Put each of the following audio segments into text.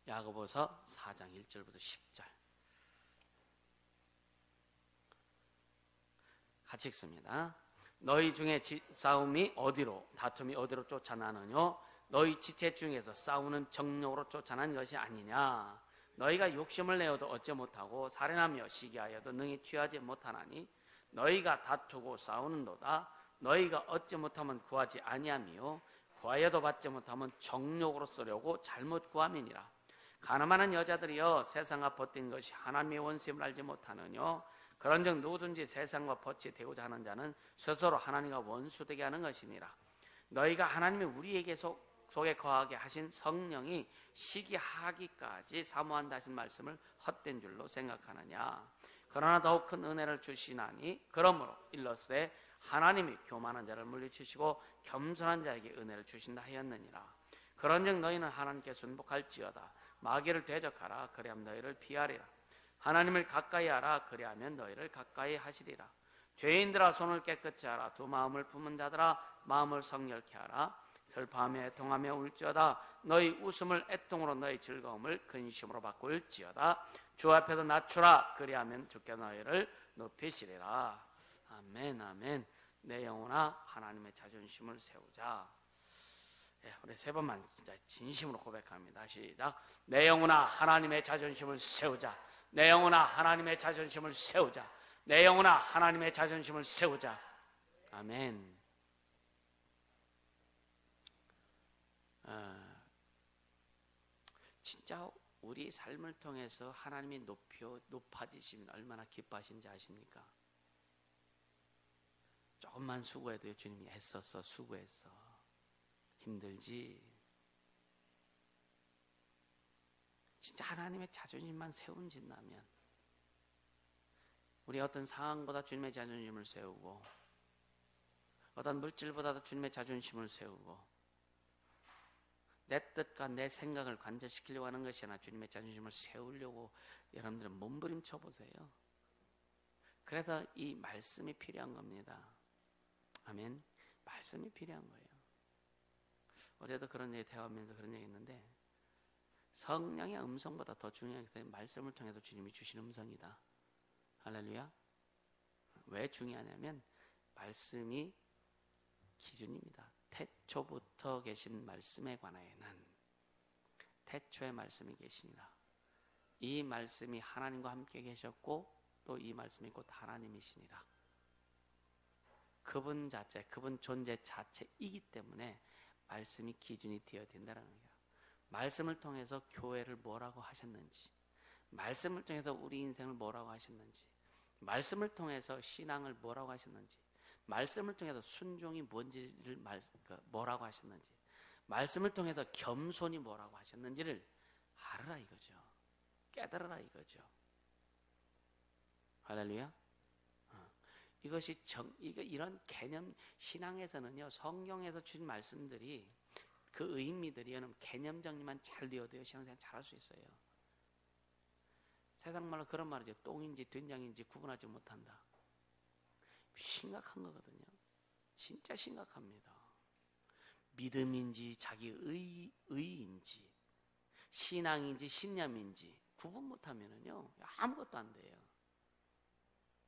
야고보서 4장 1절부터 10절 같이 읽습니다. 너희 중에 싸움이 어디로, 다툼이 어디로 쫓아나느뇨? 너희 지체 중에서 싸우는 정욕으로 쫓아난 것이 아니냐? 너희가 욕심을 내어도 얻지 못하고 살인하며 시기하여도 능히 취하지 못하나니 너희가 다투고 싸우는도다. 너희가 얻지 못하면 구하지 아니하며 구하여도 받지 못하면 정욕으로 쓰려고 잘못 구함이니라. 가늠하는 여자들이여 세상과 벗된 것이 하나님의 원수임을 알지 못하느뇨? 그런즉 누구든지 세상과 벗이 되고자 하는 자는 스스로 하나님과 원수되게 하는 것이니라. 너희가 하나님이 우리에게 속에 거하게 하신 성령이 시기하기까지 사모한다 하신 말씀을 헛된 줄로 생각하느냐? 그러나 더욱 큰 은혜를 주시나니 그러므로 일러스되 하나님이 교만한 자를 물리치시고 겸손한 자에게 은혜를 주신다 하였느니라. 그런즉 너희는 하나님께 순복할지어다. 마귀를 대적하라. 그리하면 너희를 피하리라. 하나님을 가까이 하라. 그리하면 너희를 가까이 하시리라. 죄인들아 손을 깨끗이 하라. 두 마음을 품은 자들아 마음을 성결케 하라. 슬퍼하며 애통하며 울지어다. 너희 웃음을 애통으로 너희 즐거움을 근심으로 바꿀지어다. 주 앞에서 낮추라. 그리하면 주께 너희를 높이시리라. 아멘 아멘. 내 영혼아 하나님의 자존심을 세우자. 우리 세 번만 진짜 진심으로 고백합니다. 시작. 내 영혼아 하나님의 자존심을 세우자. 내 영혼아 하나님의 자존심을 세우자. 내 영혼아 하나님의 자존심을 세우자. 아멘. 진짜 우리 삶을 통해서 하나님이 높아지시면 얼마나 기뻐하신지 아십니까? 조금만 수고해도 주님이 애썼어, 수고했어. 힘들지? 진짜 하나님의 자존심만 세운진다면 우리 어떤 상황보다 주님의 자존심을 세우고 어떤 물질보다도 주님의 자존심을 세우고 내 뜻과 내 생각을 관절시키려고 하는 것이 아니라 주님의 자존심을 세우려고 여러분들은 몸부림쳐 보세요. 그래서 이 말씀이 필요한 겁니다. 아멘. 말씀이 필요한 거예요. 어제도 그런 얘기 대화하면서 그런 얘기 했는데 성령의 음성보다 더 중요한 게 말씀을 통해서 주님이 주신 음성이다. 할렐루야. 왜 중요하냐면 말씀이 기준입니다. 태초부터 계신 말씀에 관하여는 태초의 말씀이 계시니라. 이 말씀이 하나님과 함께 계셨고 또 이 말씀이 곧 하나님이시니라. 그분 자체, 그분 존재 자체이기 때문에 말씀이 기준이 되어야 된다는 거예요. 말씀을 통해서 교회를 뭐라고 하셨는지, 말씀을 통해서 우리 인생을 뭐라고 하셨는지, 말씀을 통해서 신앙을 뭐라고 하셨는지, 말씀을 통해서 순종이 뭔지를 뭐라고 하셨는지, 말씀을 통해서 겸손이 뭐라고 하셨는지를 알아라 이거죠. 깨달아라 이거죠. 할렐루야. 이것이 이런 개념, 신앙에서는요, 성경에서 주신 말씀들이 그 의미들이 여러분 개념 정리만 잘 되어도요 신앙생활 잘할 수 있어요. 세상 말로 그런 말이죠. 똥인지 된장인지 구분하지 못한다. 심각한 거거든요. 진짜 심각합니다. 믿음인지 자기 의인지 신앙인지 신념인지 구분 못하면은요 아무것도 안 돼요.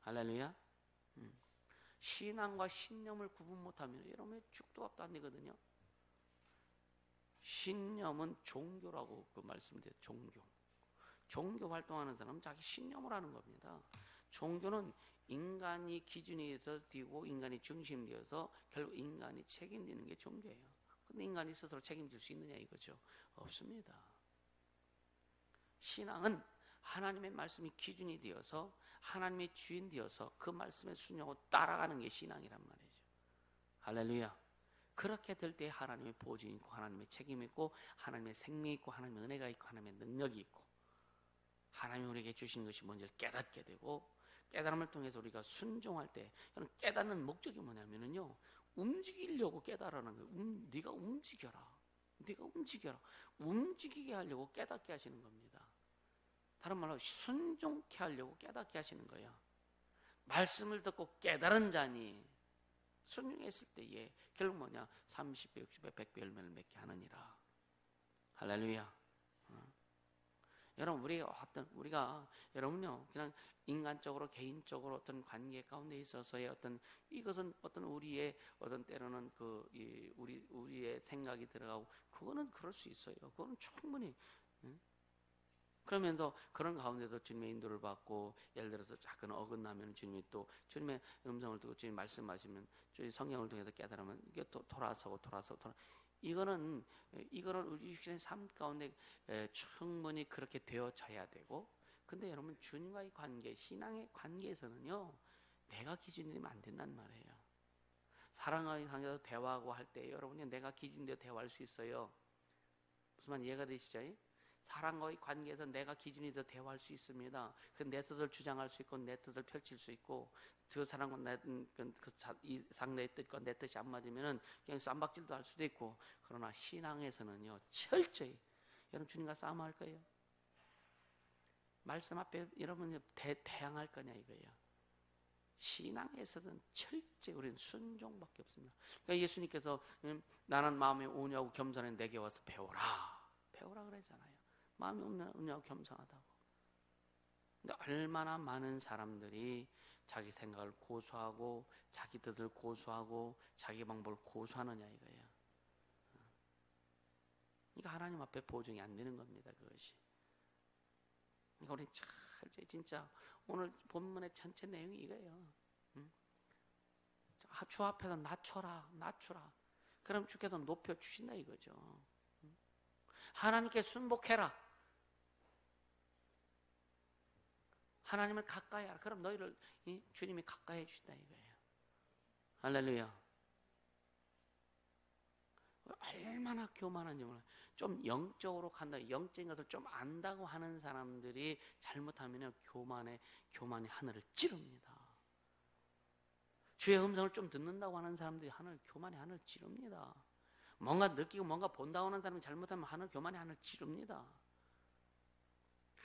할렐루야. 신앙과 신념을 구분 못하면 여러분의 죽도 밥도 안 되거든요. 신념은 종교라고 그 말씀드려요. 종교 활동하는 사람은 자기 신념을 하는 겁니다. 종교는 인간이 기준이 돼서 되고 인간이 중심이 되어서 결국 인간이 책임지는 게 종교예요. 근데 인간이 스스로 책임질 수 있느냐 이거죠. 없습니다. 신앙은 하나님의 말씀이 기준이 되어서 하나님의 주인 되어서 그 말씀에 순종하고 따라가는 게 신앙이란 말이죠. 할렐루야. 그렇게 될 때 하나님의 보증이 있고 하나님의 책임이 있고 하나님의 생명이 있고 하나님의 은혜가 있고 하나님의 능력이 있고 하나님이 우리에게 주신 것이 뭔지를 깨닫게 되고 깨달음을 통해서 우리가 순종할 때 깨닫는 목적이 뭐냐면요 움직이려고 깨달으는 거예요. 네가 움직여라. 네가 움직여라. 움직이게 하려고 깨닫게 하시는 겁니다. 다른 말로 순종케 하려고 깨닫게 하시는 거예요. 말씀을 듣고 깨달은 자니 순종했을 때에 결국 뭐냐 30배, 60배, 100배 열매를 맺게 하느니라. 할렐루야. 여러분, 우리가 여러분요, 그냥 인간적으로 개인적으로 어떤 관계 가운데 있어서의 이것은 어떤 우리의 어떤 때로는 우리의 생각이 들어가고, 그거는 그럴 수 있어요. 그거는 충분히. 그러면서 그런 가운데서 주님의 인도를 받고, 예를 들어서 작은 어긋나면 주님이 또 주님의 음성을 듣고 주님 말씀하시면 주님 성령을 통해서 깨달으면 이게 또 돌아서고. 이거는 우리 육신의 삶 가운데 충분히 그렇게 되어져야 되고, 근데 여러분, 주님과의 관계, 신앙의 관계에서는요, 내가 기준이 되면 안 된단 말이에요. 사랑과의 관계에서 대화하고 할 때 여러분이 내가 기준이 되어 대화할 수 있어요. 무슨 말 이해가 되시죠? 사랑과의 관계에서 내가 기준이 되어 대화할 수 있습니다. 내 뜻을 주장할 수 있고, 내 뜻을 펼칠 수 있고, 그 사람과 이 상대의 뜻과 내 뜻이 안 맞으면은 그냥 쌈박질도 할 수도 있고. 그러나 신앙에서는요, 철저히 여러분 주님과 싸움할 거예요. 말씀 앞에 여러분 대항할 거냐 이거예요. 신앙에서는 철저히 우리는 순종밖에 없습니다. 그러니까 예수님께서 나는 마음에 온유하고 겸손해 내게 와서 배워라 그러잖아요. 마음이 온유하고 겸손하다고. 근데 얼마나 많은 사람들이 자기 생각을 고수하고 자기 뜻을 고수하고 자기 방법을 고수하느냐 이거예요. 그러니까 하나님 앞에 보증이 안 되는 겁니다. 그것이. 그러니까 우리 철저히 진짜 오늘 본문의 전체 내용이 이거예요. 주 앞에서 낮추라. 그럼 주께서 높여주신다 이거죠. 하나님께 순복해라. 하나님을 가까이 하라. 그럼 너희를 주님이 가까이 해주신다 이거예요. 할렐루야. 얼마나 교만한지 몰라요. 좀 영적으로 간다, 영적인 것을 좀 안다고 하는 사람들이 잘못하면 교만이 하늘을 찌릅니다. 주의 음성을 좀 듣는다고 하는 사람들이 교만이 하늘을 찌릅니다. 뭔가 느끼고 뭔가 본다고 하는 사람이 잘못하면 교만이 하늘을 찌릅니다.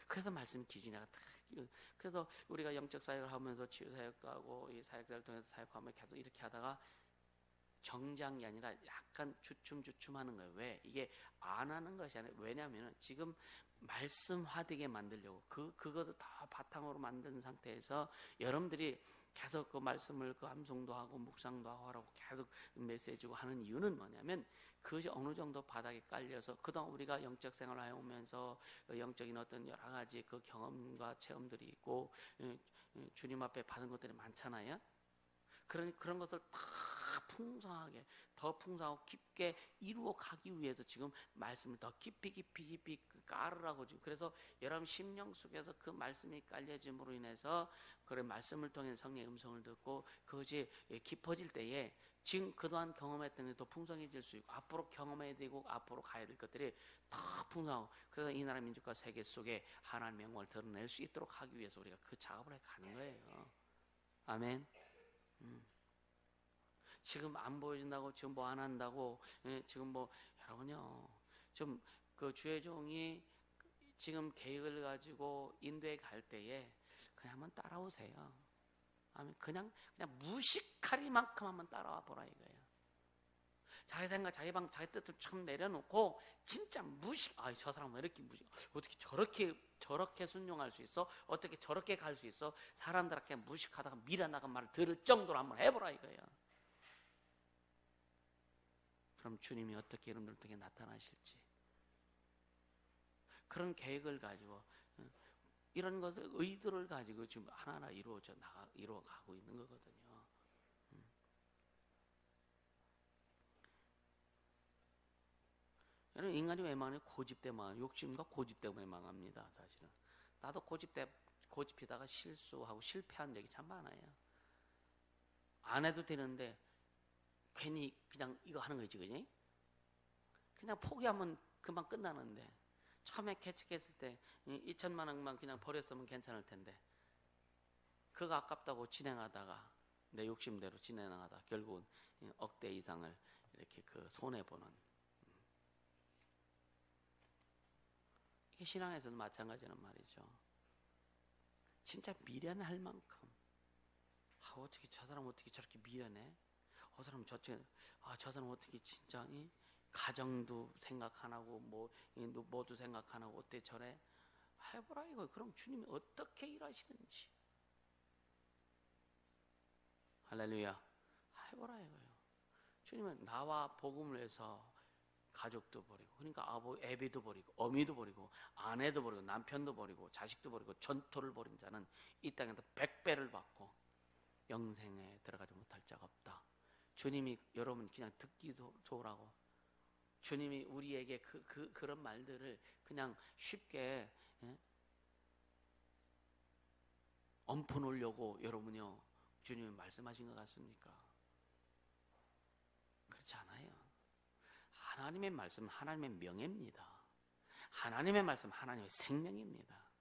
그래서 말씀 기준이가 그래서 우리가 영적 사역을 하면서 치유 사역도 하고 이 사역자를 통해서 사역하면 계속 이렇게 하다가 정장이 아니라 약간 주춤하는 거예요. 왜? 이게 안 하는 것이 아니라, 왜냐하면 지금 말씀화되게 만들려고 그것을 다 바탕으로 만든 상태에서 여러분들이 계속 그 말씀을 암송도 하고 묵상도 하고 계속 메시지고 하는 이유는 뭐냐면, 그것이 어느 정도 바닥에 깔려서 그동안 우리가 영적 생활을 해오면서 영적인 어떤 여러 가지 그 경험과 체험들이 있고 주님 앞에 받은 것들이 많잖아요. 그런 것을 다 더 풍성하고 깊게 이루어 가기 위해서 지금 말씀을 더 깊이 깔으라고 지금. 그래서 여러분 심령 속에서 그 말씀이 깔려짐으로 인해서 그래 말씀을 통해 성령의 음성을 듣고 그것이 깊어질 때에 지금 그동안 경험했던 게 더 풍성해질 수 있고, 앞으로 경험해야 되고 앞으로 가야 될 것들이 더 풍성하고, 그래서 이 나라 민족과 세계 속에 하나님의 영광을 드러낼 수 있도록 하기 위해서 우리가 그 작업을 해 가는 거예요. 아멘. 지금 안 보여준다고, 지금 뭐 안 한다고, 지금 여러분요, 좀 그 주의 종이 지금 계획을 가지고 인도에 갈 때에 그냥 한번 따라오세요. 아멘. 그냥 무식하리만큼 한번 따라와 보라 이거예요. 자기 생각, 자기 뜻을 참 내려놓고 진짜 저 사람 왜 이렇게 어떻게 저렇게 순종할 수 있어? 어떻게 저렇게 갈 수 있어? 사람들한테 무식하다가 미련하다가 말을 들을 정도로 한번 해보라 이거예요. 그럼 주님이 어떻게 여러분들 통해 나타나실지, 그런 계획을 가지고 이런 것을 의도를 가지고 지금 하나하나 이루어가고 있는 거거든요. 여러분, 인간이 왜 망해요? 고집 때문에, 욕심과 고집 때문에 망합니다. 사실은 나도 고집이다가 실수하고 실패한 적이 참 많아요. 안 해도 되는데 괜히 그냥 이거 하는 거지, 그지? 그냥 포기하면 금방 끝나는데, 처음에 개척했을 때 2천만 원만 그냥 버렸으면 괜찮을 텐데, 그거 아깝다고 진행하다가 내 욕심대로 진행하다가 결국은 억대 이상을 이렇게 손해보는, 이게 신앙에서는 마찬가지란 말이죠. 진짜 미련할 만큼, 어떻게 저 사람 어떻게 저렇게 미련해? 저 사람 어떻게 진짜 가정도 생각 안 하고 모두 생각 안 하고 어때 저래? 해보라 이거예요. 그럼 주님이 어떻게 일하시는지. 할렐루야. 해보라 이거예요. 주님은 나와 복음을 위해서 가족도 버리고, 그러니까 애비도 버리고, 어미도 버리고, 아내도 버리고, 남편도 버리고, 자식도 버리고, 전토를 벌인 자는 이 땅에서 100배를 받고 영생에 들어가지 못할 자가 없다. 주님이 여러분 그냥 듣기도 좋으라고, 주님이 우리에게 그런 말들을 그냥 쉽게 얹어 놓으려고 여러분이요 주님이 말씀하신 것 같습니까? 그렇지 않아요. 하나님의 말씀은 하나님의 명예입니다. 하나님의 말씀은 하나님의 생명입니다.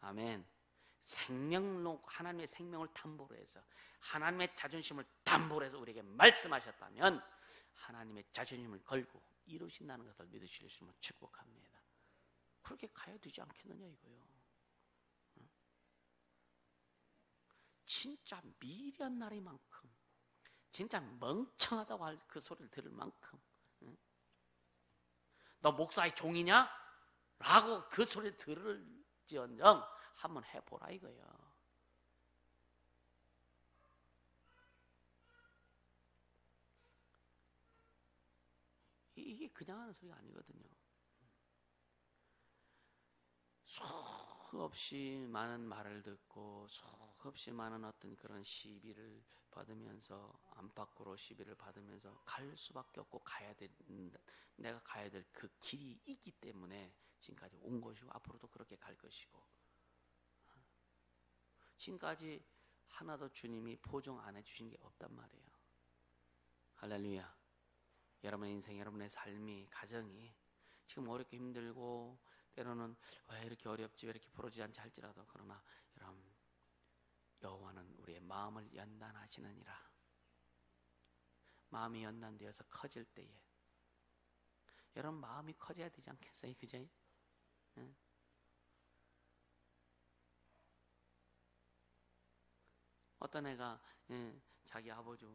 아멘. 생명로, 하나님의 생명을 담보로 해서, 하나님의 자존심을 담보로 해서 우리에게 말씀하셨다면 하나님의 자존심을 걸고 이루신다는 것을 믿으실 수 있으면 축복합니다. 그렇게 가야 되지 않겠느냐 이거요. 진짜 미련 나리만큼, 진짜 멍청하다고 할 그 소리를 들을 만큼, 너 목사의 종이냐? 라고 그 소리를 들을지언정 한번 해보라 이거예요. 이게 그냥 하는 소리가 아니거든요. 수없이 많은 말을 듣고 수없이 많은 어떤 그런 시비를 받으면서, 안팎으로 시비를 받으면서 갈 수밖에 없고 내가 가야 될 그 길이 있기 때문에 지금까지 온 것이고 앞으로도 그렇게 갈 것이고, 지금까지 하나도 주님이 보정 안 해주신 게 없단 말이에요. 할렐루야. 여러분의 인생, 여러분의 삶이, 가정이 지금 어렵게 힘들고 때로는 왜 이렇게 어렵지, 왜 이렇게 부러지지 않지 할지라도, 그러나 여러분, 여호와는 우리의 마음을 연단하시느니라. 마음이 연단되어서 커질 때에, 여러분 마음이 커져야 되지 않겠어요? 그죠? 응? 어떤 애가 자기 아버지,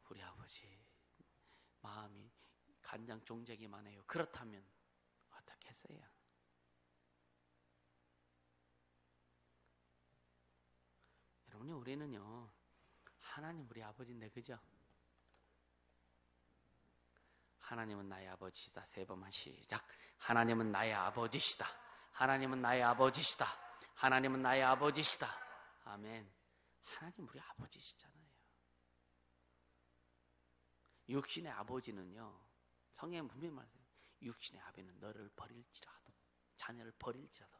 우리 아버지 마음이 간장 종재기만 해요. 그렇다면 어떻게 했어요? 여러분이, 우리는요 하나님 우리 아버지인데, 그죠? 하나님은 나의 아버지시다. 세 번만 시작. 하나님은 나의 아버지시다. 하나님은 나의 아버지시다. 하나님은 나의 아버지시다. 아멘. 하나님 우리 아버지시잖아요. 육신의 아버지는요, 성경에 분명히 말해요. 육신의 아버지는 너를 버릴지라도, 자녀를 버릴지라도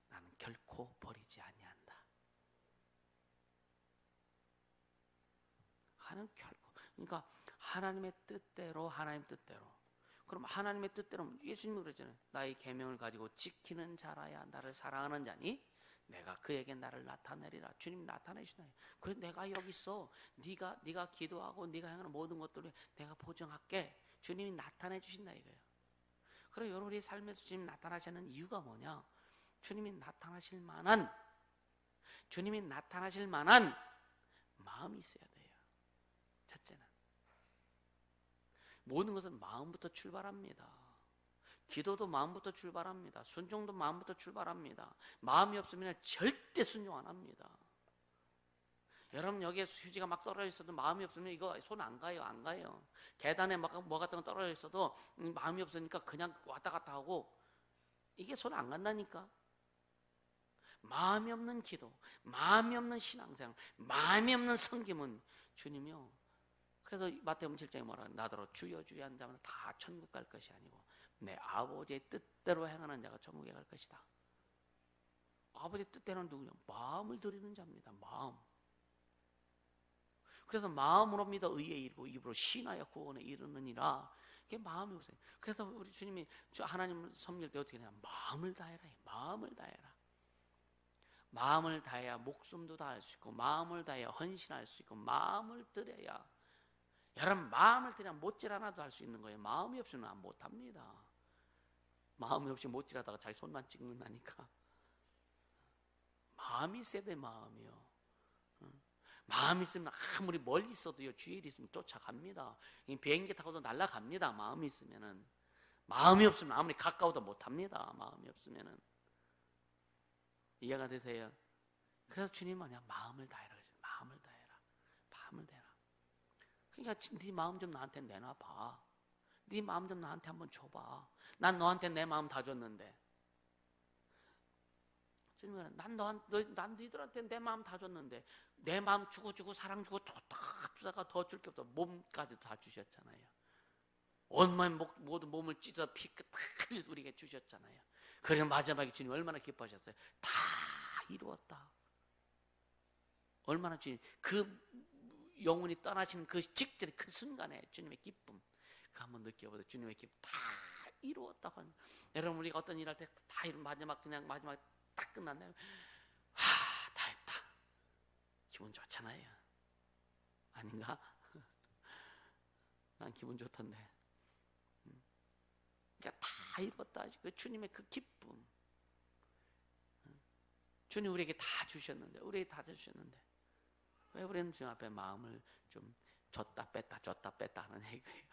나는 결코 버리지 아니한다. 하나님 결코, 그러니까 하나님의 뜻대로, 하나님 뜻대로. 그럼 하나님의 뜻대로, 예수님이 그랬잖아요. 나의 계명을 가지고 지키는 자라야 나를 사랑하는 자니 내가 그에게 나를 나타내리라. 주님이 나타내시나요? 그래, 내가 여기 있어. 네가 기도하고 네가 행하는 모든 것들을 내가 보증할게. 주님이 나타내 주신다 이거예요. 그래, 여러분 우리 삶에서 주님 나타나시는 이유가 뭐냐? 주님이 나타나실 만한 마음이 있어야 돼요. 첫째는 모든 것은 마음부터 출발합니다. 기도도 마음부터 출발합니다. 순종도 마음부터 출발합니다. 마음이 없으면 절대 순종 안 합니다. 여러분 여기에 휴지가 막 떨어져 있어도 마음이 없으면 이거 손 안 가요. 안 가요. 계단에 막 뭐 같은 거 떨어져 있어도 마음이 없으니까 그냥 왔다 갔다 하고, 이게 손 안 간다니까. 마음이 없는 기도, 마음이 없는 신앙생활, 마음이 없는 섬김은 주님이요. 그래서 마태복음 7장에 뭐라 그래요? 나더러 주여 주여 하는 자마다 다 천국 갈 것이 아니고 내 아버지의 뜻대로 행하는 자가 천국에 갈 것이다. 아버지의 뜻대로는 누구냐? 마음을 드리는 자입니다. 마음. 그래서 마음으로 믿어 의에 이르고 입으로 신하여 구원에 이르느니라. 그게 마음이 오세요. 그래서 우리 주님이 하나님을 섬길 때 어떻게 하냐? 마음을 다해라. 마음을 다해라. 마음을 다해야 목숨도 다할 수 있고, 마음을 다해야 헌신할 수 있고, 마음을 들여야, 여러분 마음을 들여야 못질 하나도 할 수 있는 거예요. 마음이 없으면 못합니다. 마음이 없이 못질하다가 자기 손만 찍는다니까. 마음이 있어야 돼. 마음이요. 마음이 있으면 아무리 멀리 있어도요, 주위에 있으면 쫓아갑니다. 비행기 타고도 날아갑니다. 마음이 있으면은. 마음이 없으면 아무리 가까워도 못합니다. 마음이 없으면은. 이해가 되세요? 그래서 주님 뭐냐? 마음을 다해라. 마음을 다해라. 마음을 다해라. 그러니까 네 마음 좀 나한테 내놔봐. 네 마음 좀 나한테 한번 줘봐. 난 너한테 내 마음 다 줬는데. 주님은 난 너희들한테 내 마음 다 줬는데 내 마음 주고 사랑 주고 주다가 더 줄 게 없어. 몸까지 다 주셨잖아요. 온몸 모든 몸을 찢어 피 끝까지 우리에게 주셨잖아요. 그리고 마지막에 주님 얼마나 기뻐하셨어요. 다 이루었다. 얼마나 주님 그 영혼이 떠나시는 그 직전에 그 순간에 주님의 기쁨 그 한번 느껴보세요. 주님의 기쁨 다 이루었다고 하는. 여러분 우리가 어떤 일 할 때 다 이루 마지막 딱 끝났네요. 다 했다. 기분 좋잖아요. 아닌가? 난 기분 좋던데. 그러니까 다 이뤘다. 그 주님의 그 기쁨. 주님 우리에게 다 주셨는데, 우리에게 다 주셨는데, 왜 우리는 주님 앞에 마음을 좀 줬다 뺐다 하는 얘기예요.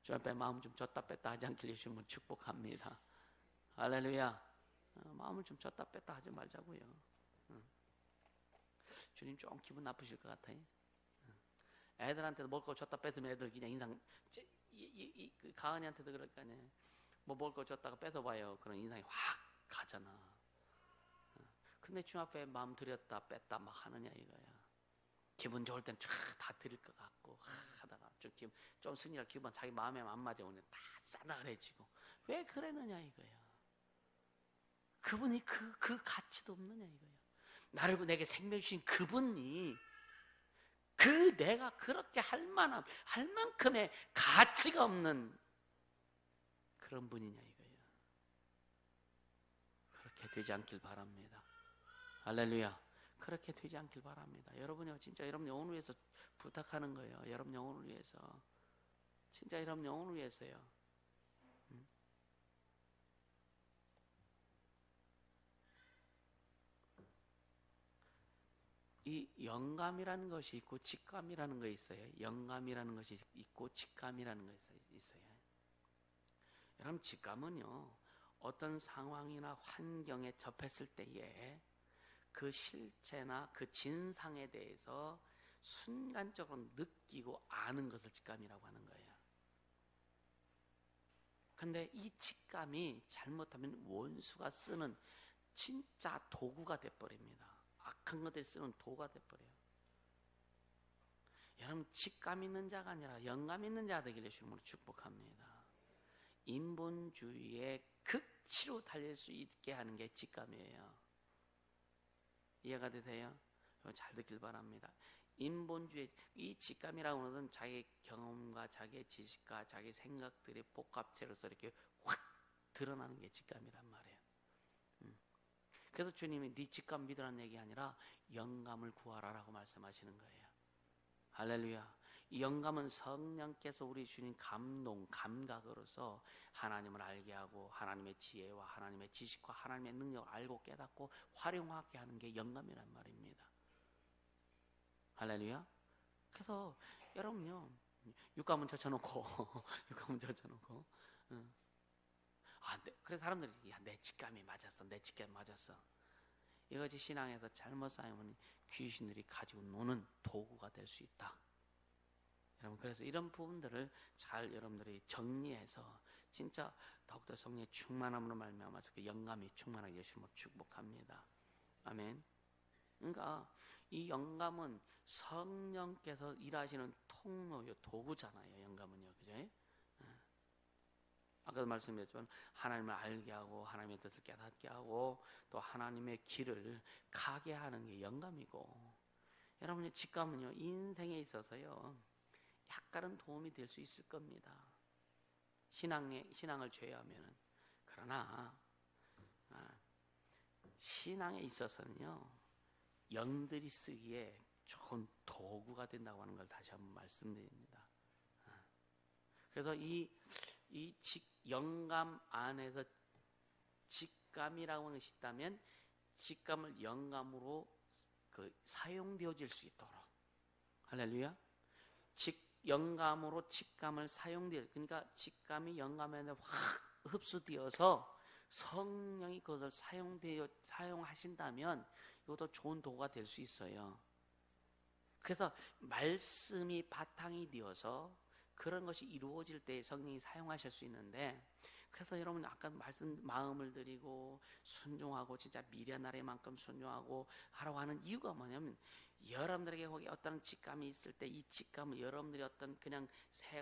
주님 앞에 마음 좀 줬다 뺐다 하지 않길 예수님은 축복합니다. 할렐루야. 마음을 좀 줬다 뺐다 하지 말자고요. 주님 좀 기분 나쁘실 것 같아요. 애들한테도 먹을 거 줬다 뺏으면 애들 그냥 인상, 그 가은이한테도 그럴 거 아니에요. 뭐 먹을 거 줬다가 뺏어봐요. 그런 인상이 확 가잖아. 근데 주님 앞에 마음 들였다 뺐다 막 하느냐 이거야. 기분 좋을 땐 다 드릴 것 같고 하다가 좀 승리할 기분 자기 마음에 안 맞아 오늘 다 싸다그래지고 왜 그러느냐 이거야. 그분이 그 가치도 없느냐 이거야. 나를 내게 생명 주신 그분이 내가 그렇게 할 만큼의 가치가 없는 그런 분이냐 이거예요. 그렇게 되지 않길 바랍니다. 할렐루야. 그렇게 되지 않길 바랍니다. 여러분요, 진짜 여러분 영혼을 위해서 부탁하는 거예요. 여러분 영혼을 위해서. 진짜 여러분 영혼을 위해서요. 이 영감이라는 것이 있고 직감이라는 것이 있어요. 영감이라는 것이 있고 직감이라는 것이 있어요. 여러분 직감은요, 어떤 상황이나 환경에 접했을 때에 그 실체나 그 진상에 대해서 순간적으로 느끼고 아는 것을 직감이라고 하는 거예요. 근데 이 직감이 잘못하면 원수가 쓰는 진짜 도구가 돼버립니다. 악한 것들 쓰는 도가 돼버려요. 여러분 직감 있는 자가 아니라 영감 있는 자가 되기를 주님으로 축복합니다. 인본주의의 극치로 달릴 수 있게 하는 게 직감이에요. 이해가 되세요? 잘 듣길 바랍니다. 인본주의 이 직감이라고 하는 것은 자기 경험과 자기 지식과 자기 생각들의 복합체로서 이렇게 확 드러나는 게 직감이란 말이에요. 그래서 주님이 네 직감 믿으라는 얘기 아니라 영감을 구하라라고 말씀하시는 거예요. 할렐루야. 이 영감은 성령께서 우리 주님 감각으로서 하나님을 알게 하고 하나님의 지혜와 하나님의 지식과 하나님의 능력을 알고 깨닫고 활용하게 하는 게 영감이란 말입니다. 할렐루야. 그래서 여러분요, 육감은 젖혀놓고 그래서 사람들이 내 직감이 맞았어. 내 직감이 맞았어. 이것이 신앙에서 잘못 쌓이면 귀신들이 가지고 노는 도구가 될 수 있다. 여러분 그래서 이런 부분들을 잘 여러분들이 정리해서 진짜 더욱더 성령의 충만함으로 말미암아서 그 영감이 충만하게 예수님을 축복합니다. 아멘. 그러니까 이 영감은 성령께서 일하시는 통로요, 도구잖아요. 영감은요, 그죠? 아까도 말씀드렸지만 하나님을 알게 하고 하나님의 뜻을 깨닫게 하고 또 하나님의 길을 가게 하는 게 영감이고, 여러분의 직감은요 인생에 있어서요 약간은 도움이 될 수 있을 겁니다. 신앙을 죄하면은. 그러나 신앙에 있어서는요 영들이 쓰기에 좋은 도구가 된다고 하는 걸 다시 한번 말씀드립니다. 그래서 이 영감 안에서 직감이라고 하는 것이 있다면 직감을 영감으로 사용되어질 수 있도록, 할렐루야. 영감으로 직감을 사용될, 그러니까 직감이 영감에 확 흡수되어서 성령이 그것을 사용하신다면 이것도 좋은 도구가 될 수 있어요. 그래서 말씀이 바탕이 되어서 그런 것이 이루어질 때 성령이 사용하실 수 있는데, 그래서 여러분 아까 말씀 마음을 드리고 순종하고 진짜 미련할 만큼 순종하고 하라고 하는 이유가 뭐냐면, 여러분들에게 거기 어떤 직감이 있을 때 이 직감을 여러분들이 어떤 그냥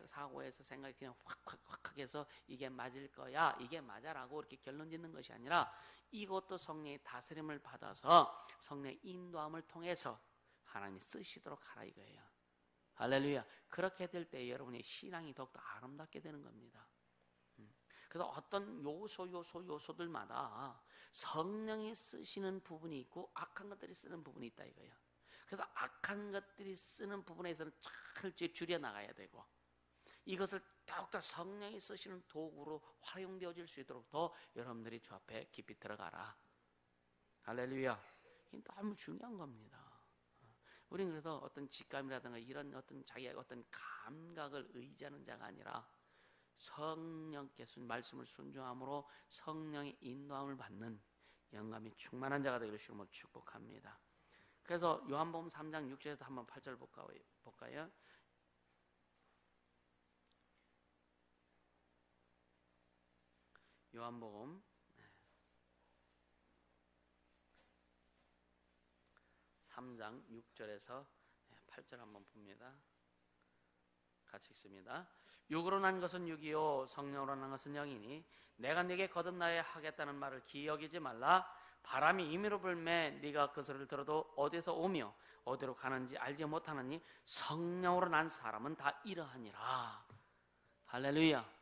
사고에서 생각이 그냥 확 해서 이게 맞을 거야, 이게 맞아라고 이렇게 결론 짓는 것이 아니라, 이것도 성령의 다스림을 받아서 성령의 인도함을 통해서 하나님이 쓰시도록 하라 이거예요. 할렐루야. 그렇게 될 때 여러분의 신앙이 더욱더 아름답게 되는 겁니다. 그래서 어떤 요소들마다 성령이 쓰시는 부분이 있고 악한 것들이 쓰는 부분이 있다 이거예요. 그래서 악한 것들이 쓰는 부분에서는 철저히 줄여나가야 되고, 이것을 더욱더 성령이 쓰시는 도구로 활용되어질 수 있도록 더 여러분들이 주 앞에 깊이 들어가라. 할렐루야. 이게 너무 중요한 겁니다. 우리는 그래서 어떤 직감이라든가 이런 어떤 자기의 어떤 감각을 의지하는 자가 아니라 성령께서 말씀을 순종함으로 성령의 인도함을 받는 영감이 충만한 자가 되기를 주님으로 축복합니다. 그래서 요한복음 3장 6절에서 한번 8절 볼까요? 요한복음 3장 6절에서 8절 한번 봅니다. 같이 읽습니다. 육으로 난 것은 육이요 성령으로 난 것은 영이니 내가 네게 거듭나야 하겠다는 말을 기억이지 말라. 바람이 임의로 불매 네가 그 소리를 들어도 어디서 오며 어디로 가는지 알지 못하느니 성령으로 난 사람은 다 이러하니라. 할렐루야.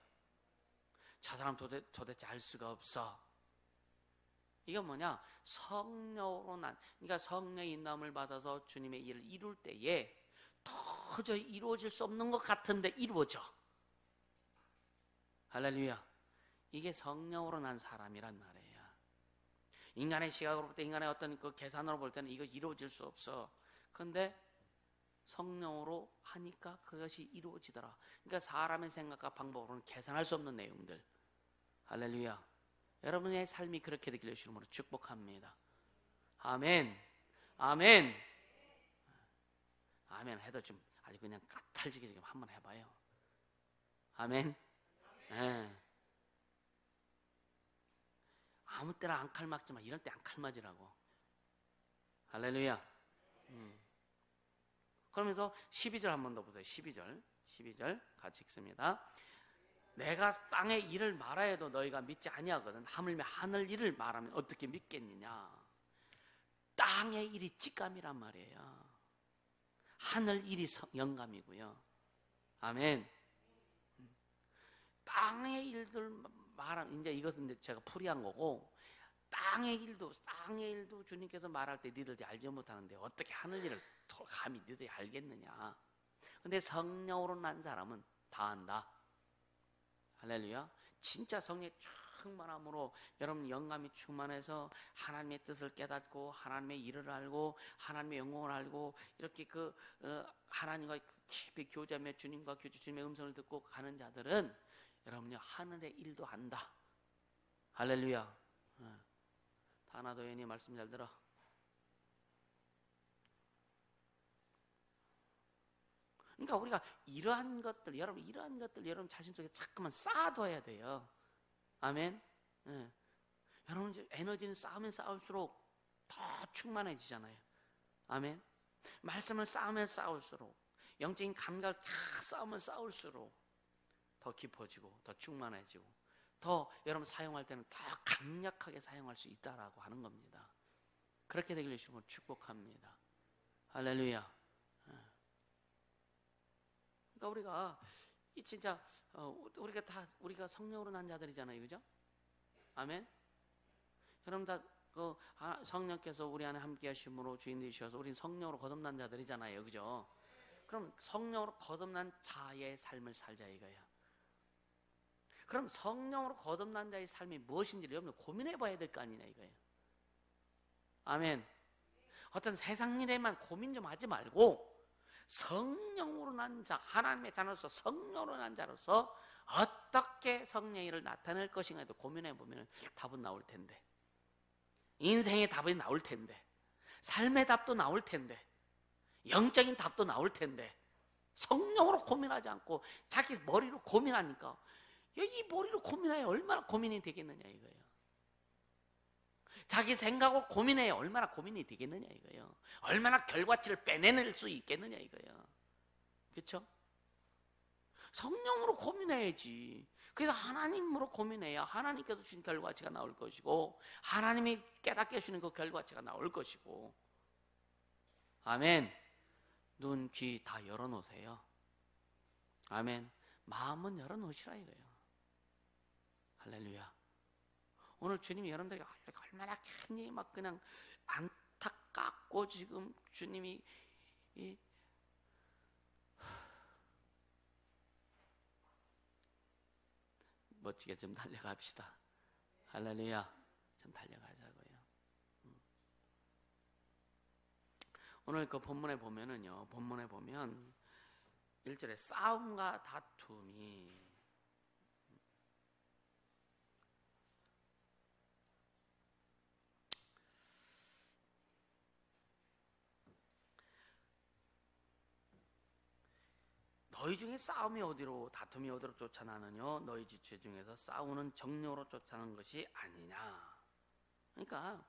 저 사람 도대체 알 수가 없어. 이건 뭐냐? 성령으로 난, 그러니까 성령의 인도함을 받아서 주님의 일을 이룰 때에 도저히 이루어질 수 없는 것 같은데 이루어져. 할렐루야. 이게 성령으로 난 사람이란 말이에요. 인간의 시각으로 볼 때, 인간의 어떤 그 계산으로 볼 때는 이거 이루어질 수 없어. 그런데 성령으로 하니까 그것이 이루어지더라. 그러니까 사람의 생각과 방법으로는 계산할 수 없는 내용들. 할렐루야. 여러분의 삶이 그렇게 되기를 주님으로 축복합니다. 아멘. 아멘. 아멘 해도 좀 아주 그냥 까탈지게 지금 한번 해봐요. 아멘. 네. 아무 때나 안 칼맞지만 이럴 때 안 칼맞으라고. 할렐루야. 그러면서 12절 한 번 더 보세요. 12절 같이 읽습니다. 내가 땅의 일을 말하여도 너희가 믿지 아니하거든. 하물며 하늘 일을 말하면 어떻게 믿겠느냐. 땅의 일이 직감이란 말이에요. 하늘 일이 영감이고요. 아멘. 땅의 일들 말하면, 이제 이것은 이제 제가 풀이한 거고, 땅의 일도 주님께서 말할 때 니들이 알지 못하는데 어떻게 하늘 일을 감히 니들이 알겠느냐. 근데 성령으로 난 사람은 다 안다. 할렐루야. 진짜 성령의 충만함으로 여러분 영감이 충만해서 하나님의 뜻을 깨닫고 하나님의 일을 알고 하나님의 영광을 알고 이렇게 하나님과 깊이 교제하며 주님과 주님의 음성을 듣고 가는 자들은 여러분요 하늘의 일도 안다. 할렐루야. 다나도연이 말씀 잘 들어. 그러니까 우리가 이러한 것들 여러분 자신 속에 자꾸만 쌓아둬야 돼요. 아멘. 여러분 이제 에너지는 쌓으면 쌓을수록 더 충만해지잖아요. 아멘. 말씀을 쌓으면 쌓을수록, 영적인 감각을 쌓으면 쌓을수록 더 깊어지고 더 충만해지고 더 여러분 사용할 때는 더 강력하게 사용할 수 있다라고 하는 겁니다. 그렇게 되기를 주님을 축복합니다. 할렐루야. 그러니까 우리가 진짜 우리가 성령으로 난 자들이잖아요, 그죠? 아멘. 여러분 다 성령께서 우리 안에 함께하심으로 주인 되셔서 우리는 성령으로 거듭난 자들이잖아요, 그죠? 그럼 성령으로 거듭난 자의 삶을 살자 이거예요. 그럼 성령으로 거듭난 자의 삶이 무엇인지를 여러분 고민해봐야 될 거 아니냐 이거예요. 아멘. 어떤 세상 일에만 고민 좀 하지 말고 성령으로 난 자, 하나님의 자녀로서 성령으로 난 자로서 어떻게 성령의 일을 나타낼 것인가에 고민해 보면 답은 나올 텐데, 인생의 답이 나올 텐데, 삶의 답도 나올 텐데, 영적인 답도 나올 텐데, 성령으로 고민하지 않고 자기 머리로 고민하니까, 이 머리로 고민해야 얼마나 고민이 되겠느냐 이거예요. 자기 생각으로 고민해야 얼마나 고민이 되겠느냐 이거예요. 얼마나 결과치를 빼내낼 수 있겠느냐 이거예요. 그렇죠? 성령으로 고민해야지. 그래서 하나님으로 고민해야 하나님께서 주신 결과치가 나올 것이고, 하나님이 깨닫게 해주는 그 결과치가 나올 것이고. 아멘. 눈, 귀 다 열어놓으세요. 아멘. 마음은 열어놓으시라 이거예요. 할렐루야. 오늘 주님이 여러분들에게 얼마나 굉장히 막 그냥 안타깝고 지금 주님이 멋지게 좀 달려갑시다. 할렐루야. 좀 달려가자고요. 오늘 그 본문에 보면은요, 본문에 보면 1절에 싸움과 다툼이 너희 중에 싸움이 어디로 다툼이 어디로 쫓아나느냐? 너희 지체 중에서 싸우는 정욕으로 쫓아나는 것이 아니냐. 그러니까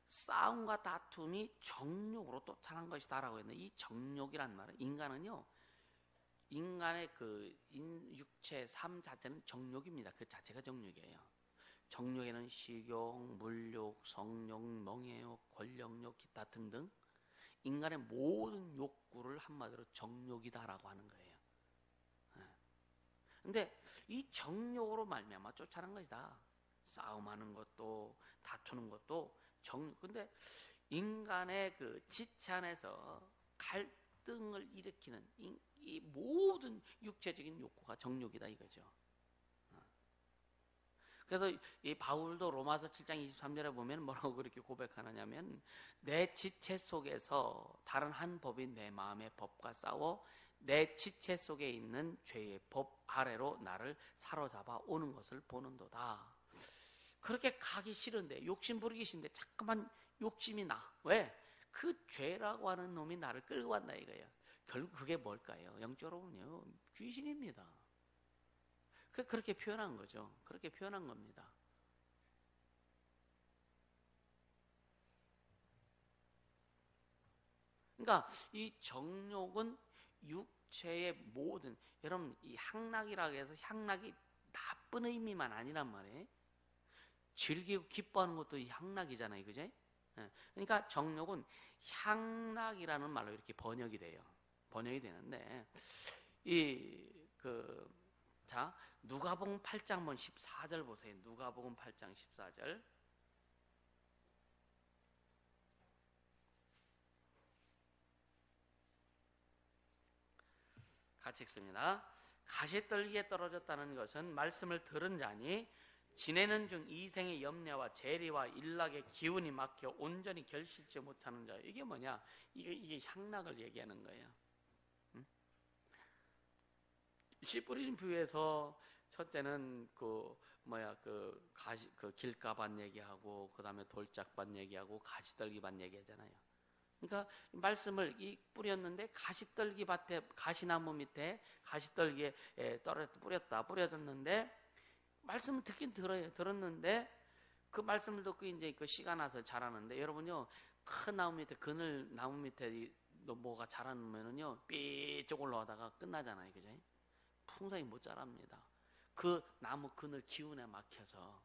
싸움과 다툼이 정욕으로 쫓아난 것이다라고 했는데, 이 정욕이란 말은 인간은요, 인간의 그 육체 삶 자체는 정욕입니다. 그 자체가 정욕이에요. 정욕에는 식욕, 물욕, 성욕, 명예욕, 권력욕, 기타 등등 인간의 모든 욕구를 한마디로 정욕이다라고 하는 거예요. 근데 이 정욕으로 말미암아 쫓아난 것이다. 싸움하는 것도 다투는 것도 정욕. 근데 인간의 그 지체 안에서 갈등을 일으키는 이 모든 육체적인 욕구가 정욕이다 이거죠. 그래서 이 바울도 로마서 7장 23절에 보면 뭐라고 그렇게 고백하느냐면, 내 지체 속에서 다른 한 법이 내 마음의 법과 싸워 내 지체 속에 있는 죄의 법 아래로 나를 사로잡아 오는 것을 보는도다. 그렇게 가기 싫은데, 욕심 부리기 싫은데 자꾸만 욕심이 나. 왜? 그 죄라고 하는 놈이 나를 끌고 간다 이거예요. 결국 그게 뭘까요? 영적으로 보면요, 귀신입니다. 그렇게 표현한 거죠. 그렇게 표현한 겁니다. 그러니까 이 정욕은 육체의 모든, 여러분 이 향락이라고 해서 향락이 나쁜 의미만 아니란 말이에요. 즐기고 기뻐하는 것도 이 향락이잖아요. 그죠? 그러니까 정욕은 향락이라는 말로 이렇게 번역이 돼요. 번역이 되는데, 자, 누가복음 8장 한번 14절 보세요. 누가복음 8장 14절. 같이 읽습니다. 가시떨기에 떨어졌다는 것은 말씀을 들은 자니 지내는 중 이생의 염려와 재리와 일락의 기운이 막혀 온전히 결실지 못하는 자예요. 이게 뭐냐? 이게 향락을 얘기하는 거예요. 씨 뿌린 부에서 첫째는 길가밭 얘기하고, 그 다음에 돌짝밭 얘기하고, 가시떨기밭 얘기하잖아요. 그러니까 말씀을 뿌렸는데 가시떨기밭에, 가시나무 밑에 가시떨기에 뿌렸는데 말씀을 듣긴 들었는데 그 말씀을 듣고 이제 그 씨가 나서 자라는데, 여러분요, 큰 나무 밑에, 그늘 나무 밑에 뭐가 자라면은요 삐쭉 올라가다가 끝나잖아요. 그죠? 풍성히 못 자랍니다. 그 나무 그늘 기운에 막혀서,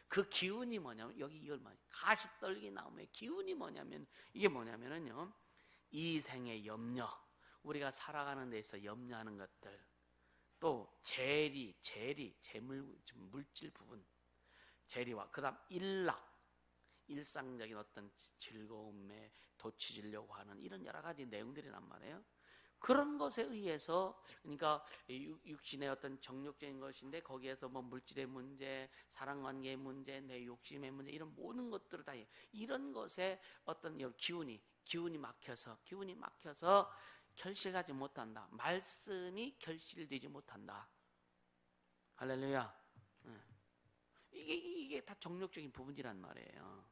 그 기운이 뭐냐면, 여기 이걸 가시떨기 나무의 기운이 뭐냐면, 이게 뭐냐면은요, 이생의 염려, 우리가 살아가는 데 있어 염려하는 것들, 또 재리, 물질 부분, 재리와 그 다음 일락, 일상적인 어떤 즐거움에 도취지려고 하는 이런 여러 가지 내용들이란 말이에요. 그런 것에 의해서, 그러니까 육신의 어떤 정욕적인 것인데 거기에서 뭐 물질의 문제, 사랑관계의 문제, 내 욕심의 문제, 이런 모든 것들을 다, 이런 것에 어떤 기운이 막혀서 결실하지 못한다. 말씀이 결실되지 못한다. 할렐루야. 이게 다 정욕적인 부분이란 말이에요.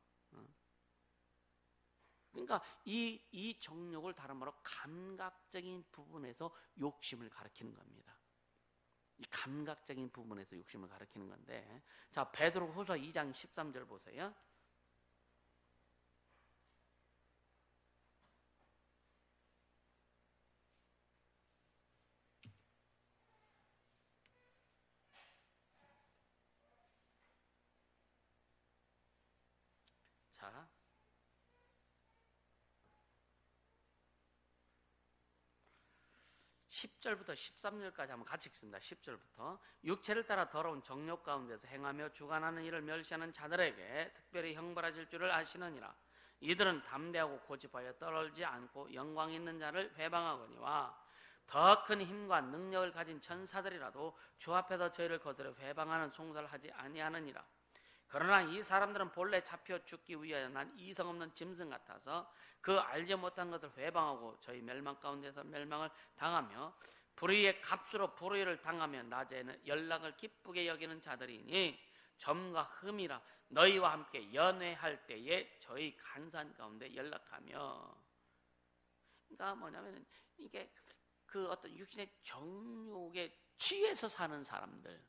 그러니까 이 정욕을 다른 말로 감각적인 부분에서 욕심을 가리키는 겁니다. 이 감각적인 부분에서 욕심을 가리키는 건데, 자, 베드로후서 2장 13절 보세요. 자, 10절부터 13절까지 한번 같이 읽습니다. 10절부터 육체를 따라 더러운 정욕 가운데서 행하며 주관하는 일을 멸시하는 자들에게 특별히 형벌하실 줄을 아시느니라. 이들은 담대하고 고집하여 떨어지지 않고 영광 있는 자를 회방하거니와 더 큰 힘과 능력을 가진 천사들이라도 주 앞에서 저희를 거스려 회방하는 송사를 하지 아니하느니라. 그러나 이 사람들은 본래 잡혀 죽기 위하여 난 이성 없는 짐승 같아서 그 알지 못한 것을 회방하고 저희 멸망 가운데서 멸망을 당하며 불의의 값으로 불의를 당하며 낮에는 연락을 기쁘게 여기는 자들이니 점과 흠이라 너희와 함께 연회할 때에 저희 간산 가운데 연락하며. 그러니까 뭐냐면 이게 그 어떤 육신의 정욕에 취해서 사는 사람들,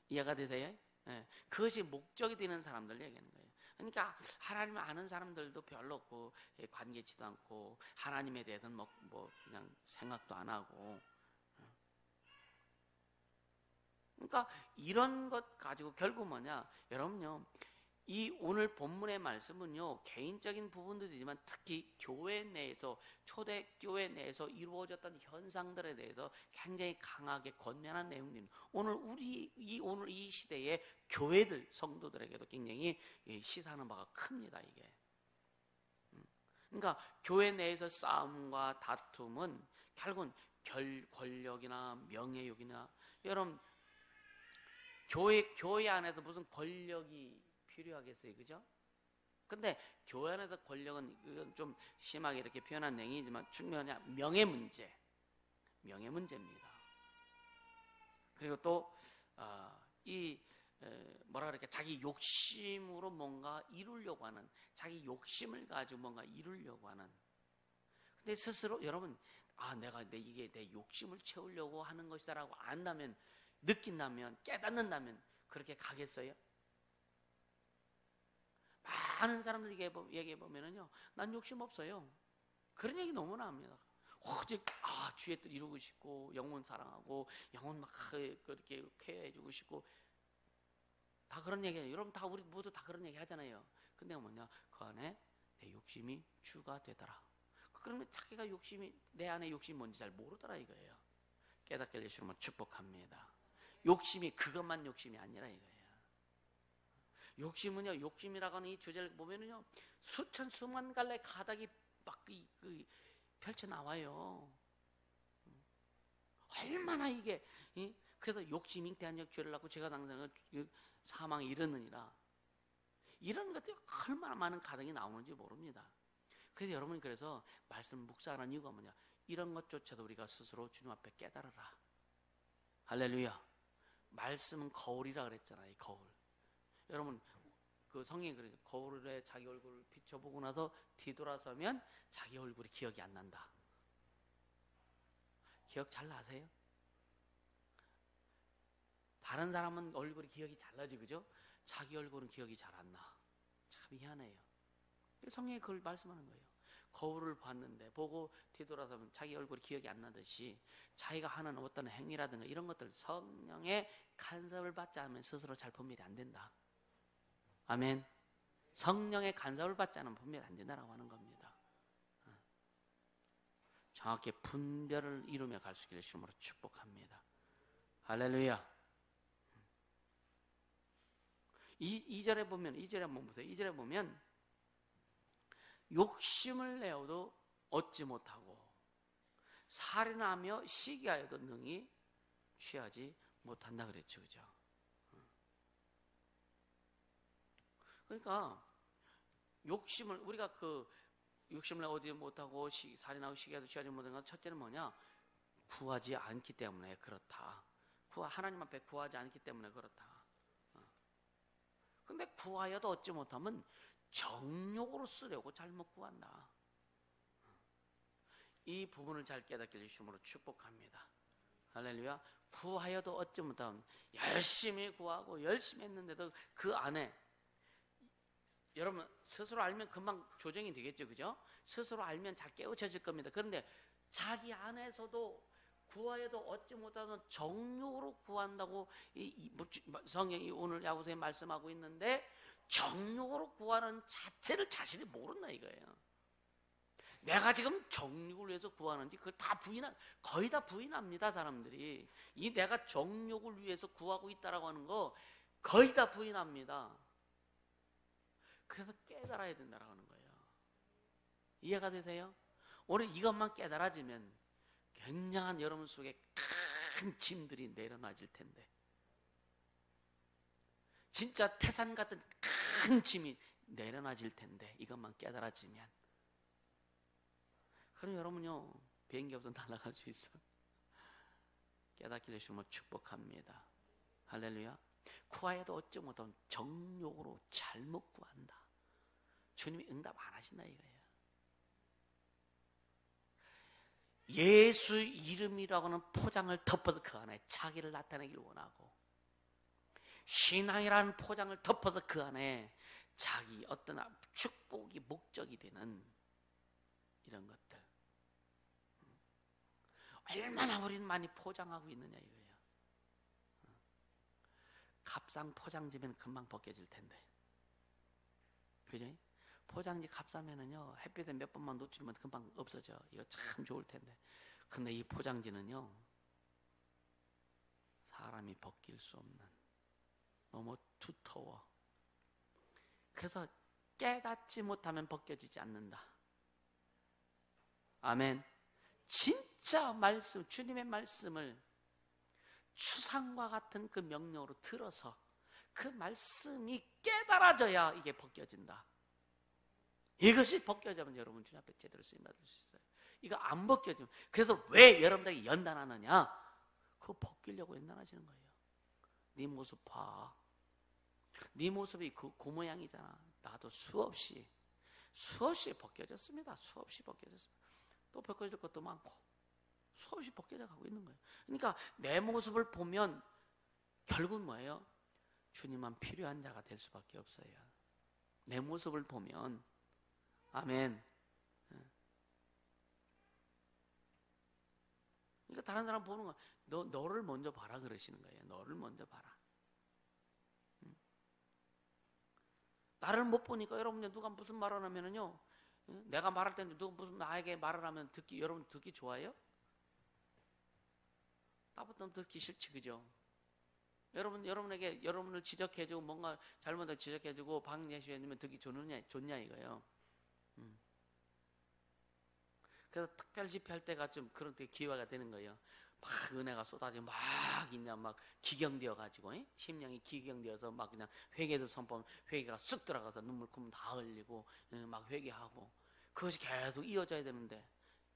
이해가 되세요? 네, 그것이 목적이 되는 사람들 얘기하는 거예요. 그러니까 하나님을 아는 사람들도 별로 없고 관계치도 않고 하나님에 대해서는 뭐 그냥 생각도 안 하고. 그러니까 이런 것 가지고 결국 뭐냐, 여러분요, 이 오늘 본문의 말씀은요 개인적인 부분들이지만 특히 교회 내에서, 초대교회 내에서 이루어졌던 현상들에 대해서 굉장히 강하게 권면한 내용입니다. 오늘 이 시대의 교회들, 성도들에게도 굉장히 시사하는 바가 큽니다. 이게. 그러니까 교회 내에서 싸움과 다툼은 결국은 권력이나 명예욕이나, 여러분 교회 안에서 무슨 권력이 필요하겠어요, 그죠? 근데 교회 안에서 권력은, 이건 좀 심하게 이렇게 표현한 내용이지만 중요한 명예 문제입니다. 그리고 또 뭐라 그럴까, 자기 욕심으로 뭔가 이루려고 하는, 자기 욕심을 가지고 뭔가 이루려고 하는. 근데 스스로 여러분, 내가 이게 내 욕심을 채우려고 하는 것이다라고 안다면, 느낀다면, 깨닫는다면 그렇게 가겠어요? 많은 사람들 얘기해 보면은요, 난 욕심 없어요. 그런 얘기 너무나 합니다. 오직 주의 뜻 이루고 싶고, 영혼 사랑하고, 영혼 막 그렇게 케어해주고 싶고, 다 그런 얘기해요. 여러분 다, 우리 모두 다 그런 얘기 하잖아요. 근데 뭐냐, 그 안에 내 욕심이 주가 되더라. 그러면 자기가 내 안에 욕심이 뭔지 잘 모르더라 이거예요. 깨닫게 해주시면 축복합니다. 욕심이 그것만 욕심이 아니라 이거예요. 욕심은요, 욕심이라고 하는 이 주제를 보면은요, 수만 갈래 가닥이 막 펼쳐 나와요. 얼마나 이게, 그래서 욕심 잉태한 죄를 낳고 제가 당장은 사망에 이르느니라. 이런 것들이 얼마나 많은 가닥이 나오는지 모릅니다. 그래서 여러분, 그래서 말씀 묵상하는 이유가 뭐냐, 이런 것조차도 우리가 스스로 주님 앞에 깨달으라. 할렐루야. 말씀은 거울이라 그랬잖아요. 거울. 여러분, 그 성경이 그래요. 거울에 자기 얼굴을 비춰보고 나서 뒤돌아서면 자기 얼굴이 기억이 안 난다. 기억 잘 나세요? 다른 사람은 얼굴이 기억이 잘 나지, 그죠? 자기 얼굴은 기억이 잘 안 나. 참 희한해요. 성경이 그걸 말씀하는 거예요. 거울을 봤는데 보고 뒤돌아서면 자기 얼굴이 기억이 안 나듯이, 자기가 하는 어떤 행위라든가 이런 것들 성령의 간섭을 받지 않으면 스스로 잘 분별이 안 된다. 아멘. 성령의 간섭을 받지 않으면 분별이 안 된다라고 하는 겁니다. 정확히 분별을 이루며 갈 수 있기를 주님으로 축복합니다. 할렐루야. 2절에 보면, 2절에 한번 보세요. 2절에 보면 욕심을 내어도 얻지 못하고 살인하며 시기하여도 능히 취하지 못한다 그랬죠, 그죠? 그러니까 욕심을, 우리가 욕심을 내어도 못하고 살인하고 시기하여도 취하지 못하는 건 첫째는 뭐냐, 구하지 않기 때문에 그렇다. 하나님 앞에 구하지 않기 때문에 그렇다. 근데 구하여도 얻지 못하면 정욕으로 쓰려고 잘못 구한다. 이 부분을 잘 깨닫게 주심으로 축복합니다. 할렐루야. 구하여도 얻지 못하면 열심히 구하고 열심히 했는데도 그 안에, 여러분 스스로 알면 금방 조정이 되겠죠, 그죠? 스스로 알면 잘 깨우쳐질 겁니다. 그런데 자기 안에서도 구하여도 얻지 못하는 정욕으로 구한다고 성경이 오늘 야고보서에 말씀하고 있는데, 정욕으로 구하는 자체를 자신이 모른다 이거예요. 내가 지금 정욕을 위해서 구하는지 그걸 다 거의 다 부인합니다, 사람들이. 이 내가 정욕을 위해서 구하고 있다라고 하는 거 거의 다 부인합니다. 그래서 깨달아야 된다라고 하는 거예요. 이해가 되세요? 오늘 이것만 깨달아지면 굉장한 여러분 속에 큰 짐들이 내려놔질 텐데, 진짜 태산 같은 큰 짐이 내려놔질 텐데, 이것만 깨달아지면. 그럼 여러분요, 비행기 없어 날아갈 수 있어. 깨닫게 되시면 축복합니다. 할렐루야. 구하여도 얻지 못하면 정욕으로 잘못 구한다. 주님이 응답 안 하신다 이거예요. 예수 이름이라고 하는 포장을 덮어서 그 안에 자기를 나타내길 원하고, 신앙이라는 포장을 덮어서 그 안에 자기 어떤 축복이 목적이 되는 이런 것들, 얼마나 우리는 많이 포장하고 있느냐 이거예요. 값싼 포장지면 금방 벗겨질 텐데, 그죠? 포장지 값싸면은요, 햇빛에 몇 번만 놓치면 금방 없어져. 이거 참 좋을 텐데. 근데 이 포장지는요, 사람이 벗길 수 없는, 너무 두터워. 그래서 깨닫지 못하면 벗겨지지 않는다. 아멘. 진짜 말씀, 주님의 말씀을 추상과 같은 그 명령으로 들어서 그 말씀이 깨달아져야 이게 벗겨진다. 이것이 벗겨지면 여러분 주님 앞에 제대로 쓰임받을 수 있어요. 이거 안 벗겨지면, 그래서 왜 여러분들이 연단하느냐? 그거 벗기려고 연단하시는 거예요. 네 모습 봐. 네 모습이 그 모양이잖아. 나도 수없이 벗겨졌습니다. 수없이 벗겨졌습니다. 또 벗겨질 것도 많고 수없이 벗겨져 가고 있는 거예요. 그러니까 내 모습을 보면 결국은 뭐예요? 주님만 필요한 자가 될 수밖에 없어요. 내 모습을 보면. 아멘. 그러니까 다른 사람 보는 거, 너를 먼저 봐라 그러시는 거예요. 너를 먼저 봐라. 나를 못 보니까 여러분, 누가 무슨 말을 하면은요, 내가 말할 때 누가 무슨 나에게 말을 하면 여러분 듣기 좋아요? 나부터 듣기 싫지, 그죠? 여러분에게 여러분을 지적해주고 뭔가 잘못을 지적해주고 방해해주면 듣기 좋냐 이거예요. 그래서 특별 집회할 때가 좀 그런 데 기회가 되는 거예요. 막 은혜가 쏟아지고 막 그냥 막 기경되어가지고, 심령이 기경되어서 막 그냥 회개도 선포하면 회개가 쑥 들어가서 눈물 콧물 다 흘리고 막 회개하고, 그것이 계속 이어져야 되는데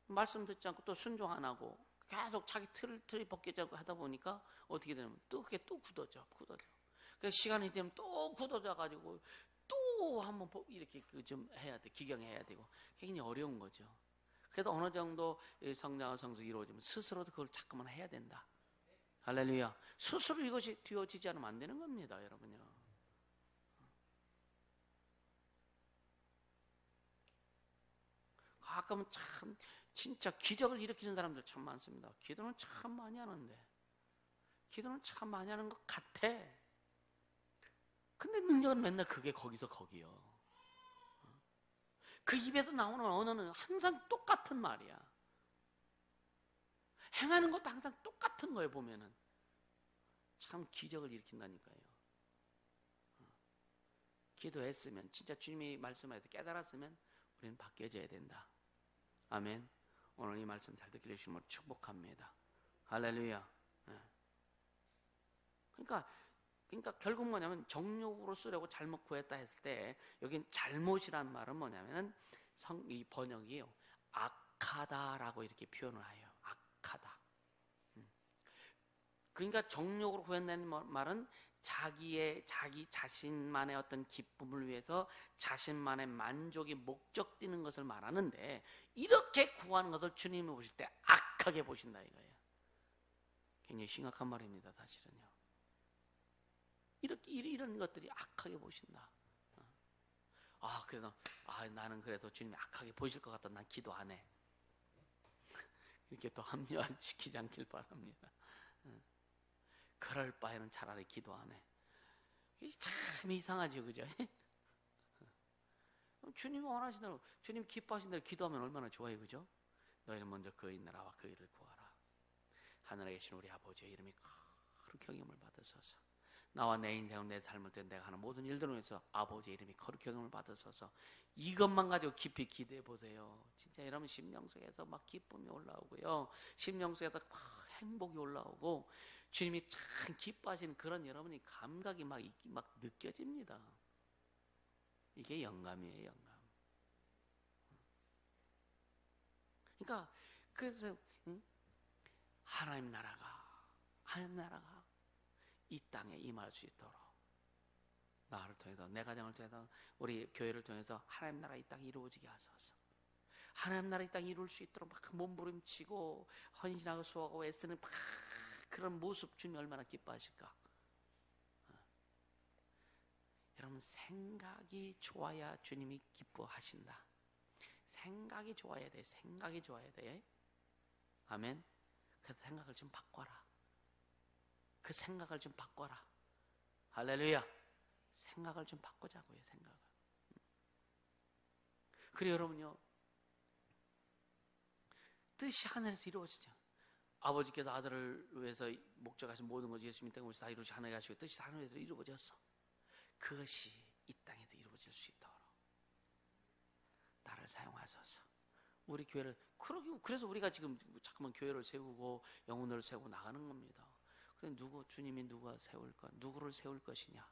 말씀 듣지 않고 또 순종 안 하고 계속 자기 틀이 벗겨져 하다 보니까 어떻게 되냐면 또 그게 또 굳어져. 그래서 시간이 되면 또 굳어져가지고 또 한번 이렇게 좀 해야 돼. 기경해야 되고 굉장히 어려운 거죠. 그래서 어느 정도 성장과 성숙이 이루어지면 스스로도 그걸 자꾸만 해야 된다. 할렐루야. 스스로 이것이 되어지지 않으면 안 되는 겁니다, 여러분요. 가끔은 참 진짜 기적을 일으키는 사람들 참 많습니다. 기도는 참 많이 하는데, 기도는 참 많이 하는 것 같아. 근데 능력은 맨날 그게 거기요. 그 입에서 나오는 언어는 항상 똑같은 말이야. 행하는 것도 항상 똑같은 거예요, 보면은. 참 기적을 일으킨다니까요. 기도했으면, 진짜 주님이 말씀하셔서 깨달았으면 우리는 바뀌어져야 된다. 아멘. 오늘 이 말씀 잘 듣게 해주시면 축복합니다. 할렐루야. 그러니까 결국 뭐냐면 정욕으로 쓰려고 잘못 구했다 했을 때, 여긴 잘못이란 말은 뭐냐면은 이 번역이요, 악하다라고 이렇게 표현을 해요. 악하다. 그러니까 정욕으로 구현된 말은 자기 자신만의 어떤 기쁨을 위해서 자신만의 만족이 목적되는 것을 말하는데, 이렇게 구하는 것을 주님이 보실 때 악하게 보신다 이거예요. 굉장히 심각한 말입니다, 사실은요. 이런 것들이 악하게 보신다. 그래서 나는 그래도 주님이 악하게 보실 것 같다. 난 기도 안 해. 이렇게 또 합리화시키지 않길 바랍니다. 그럴 바에는 차라리 기도 안 해. 이게 참 이상하죠, 그죠? 주님이 원하신 대로, 주님 기뻐하신 대로 기도하면 얼마나 좋아요, 그죠? 너희는 먼저 그의 나라와 그 일을 구하라. 하늘에 계신 우리 아버지의 이름이 거룩히 여김을 받으소서. 나와 내 인생과 내 삶을 때 내가 하는 모든 일들을 위해서 아버지의 이름이 거룩히 여김을 받으소서. 이것만 가지고 깊이 기도해 보세요. 진짜 이러면 심령 속에서 막 기쁨이 올라오고요, 심령 속에서 막 행복이 올라오고, 주님이 참 기뻐하시는 그런 여러분이 감각이 막 느껴집니다. 이게 영감이에요, 영감. 그러니까 그래서 하나님 나라가 이 땅에 임할 수 있도록, 나를 통해서, 내 가정을 통해서, 우리 교회를 통해서 하나님 나라 이 땅에 이루어지게 하소서. 하나님 나라 이 땅에 이룰 수 있도록 막 몸부림치고 헌신하고 수고하고 애쓰는 막 그런 모습 주님이 얼마나 기뻐하실까. 여러분, 생각이 좋아야 주님이 기뻐하신다. 생각이 좋아야 돼. 생각이 좋아야 돼. 아멘. 그래서 생각을 좀 바꿔라. 그 생각을 좀 바꿔라. 할렐루야. 생각을 좀 바꾸자고요, 생각을. 그래, 여러분요, 뜻이 하늘에서 이루어지죠. 아버지께서 아들을 위해서 목적하신 모든 것이 예수님 때문에 다 이루어지 하늘에 가시고 뜻이 하늘에서 이루어졌어. 그것이 이 땅에도 이루어질 수 있도록 나를 사용하소서. 우리 교회를, 그래서 우리가 지금 자꾸만 교회를 세우고 영혼을 세우고 나가는 겁니다. 근데 주님이 누구를 세울 것이냐?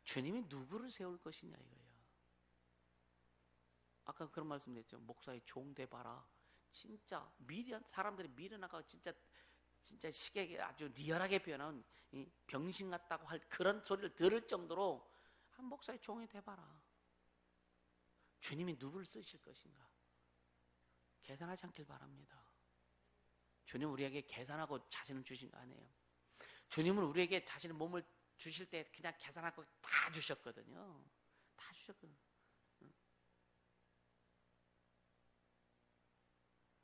주님이 누구를 세울 것이냐 이거예요. 아까 그런 말씀드렸죠. 목사의 종 돼봐라. 진짜 사람들이 미련하고 진짜 시계에 아주 리얼하게 표현한 병신 같다고 할 그런 소리를 들을 정도로 한 목사의 종이 돼봐라. 주님이 누구를 쓰실 것인가? 계산하지 않길 바랍니다. 주님 우리에게 계산하고 자신을 주신 거 아니에요. 주님은 우리에게 자신의 몸을 주실 때 그냥 계산하고 다 주셨거든요. 다 주셨거든요.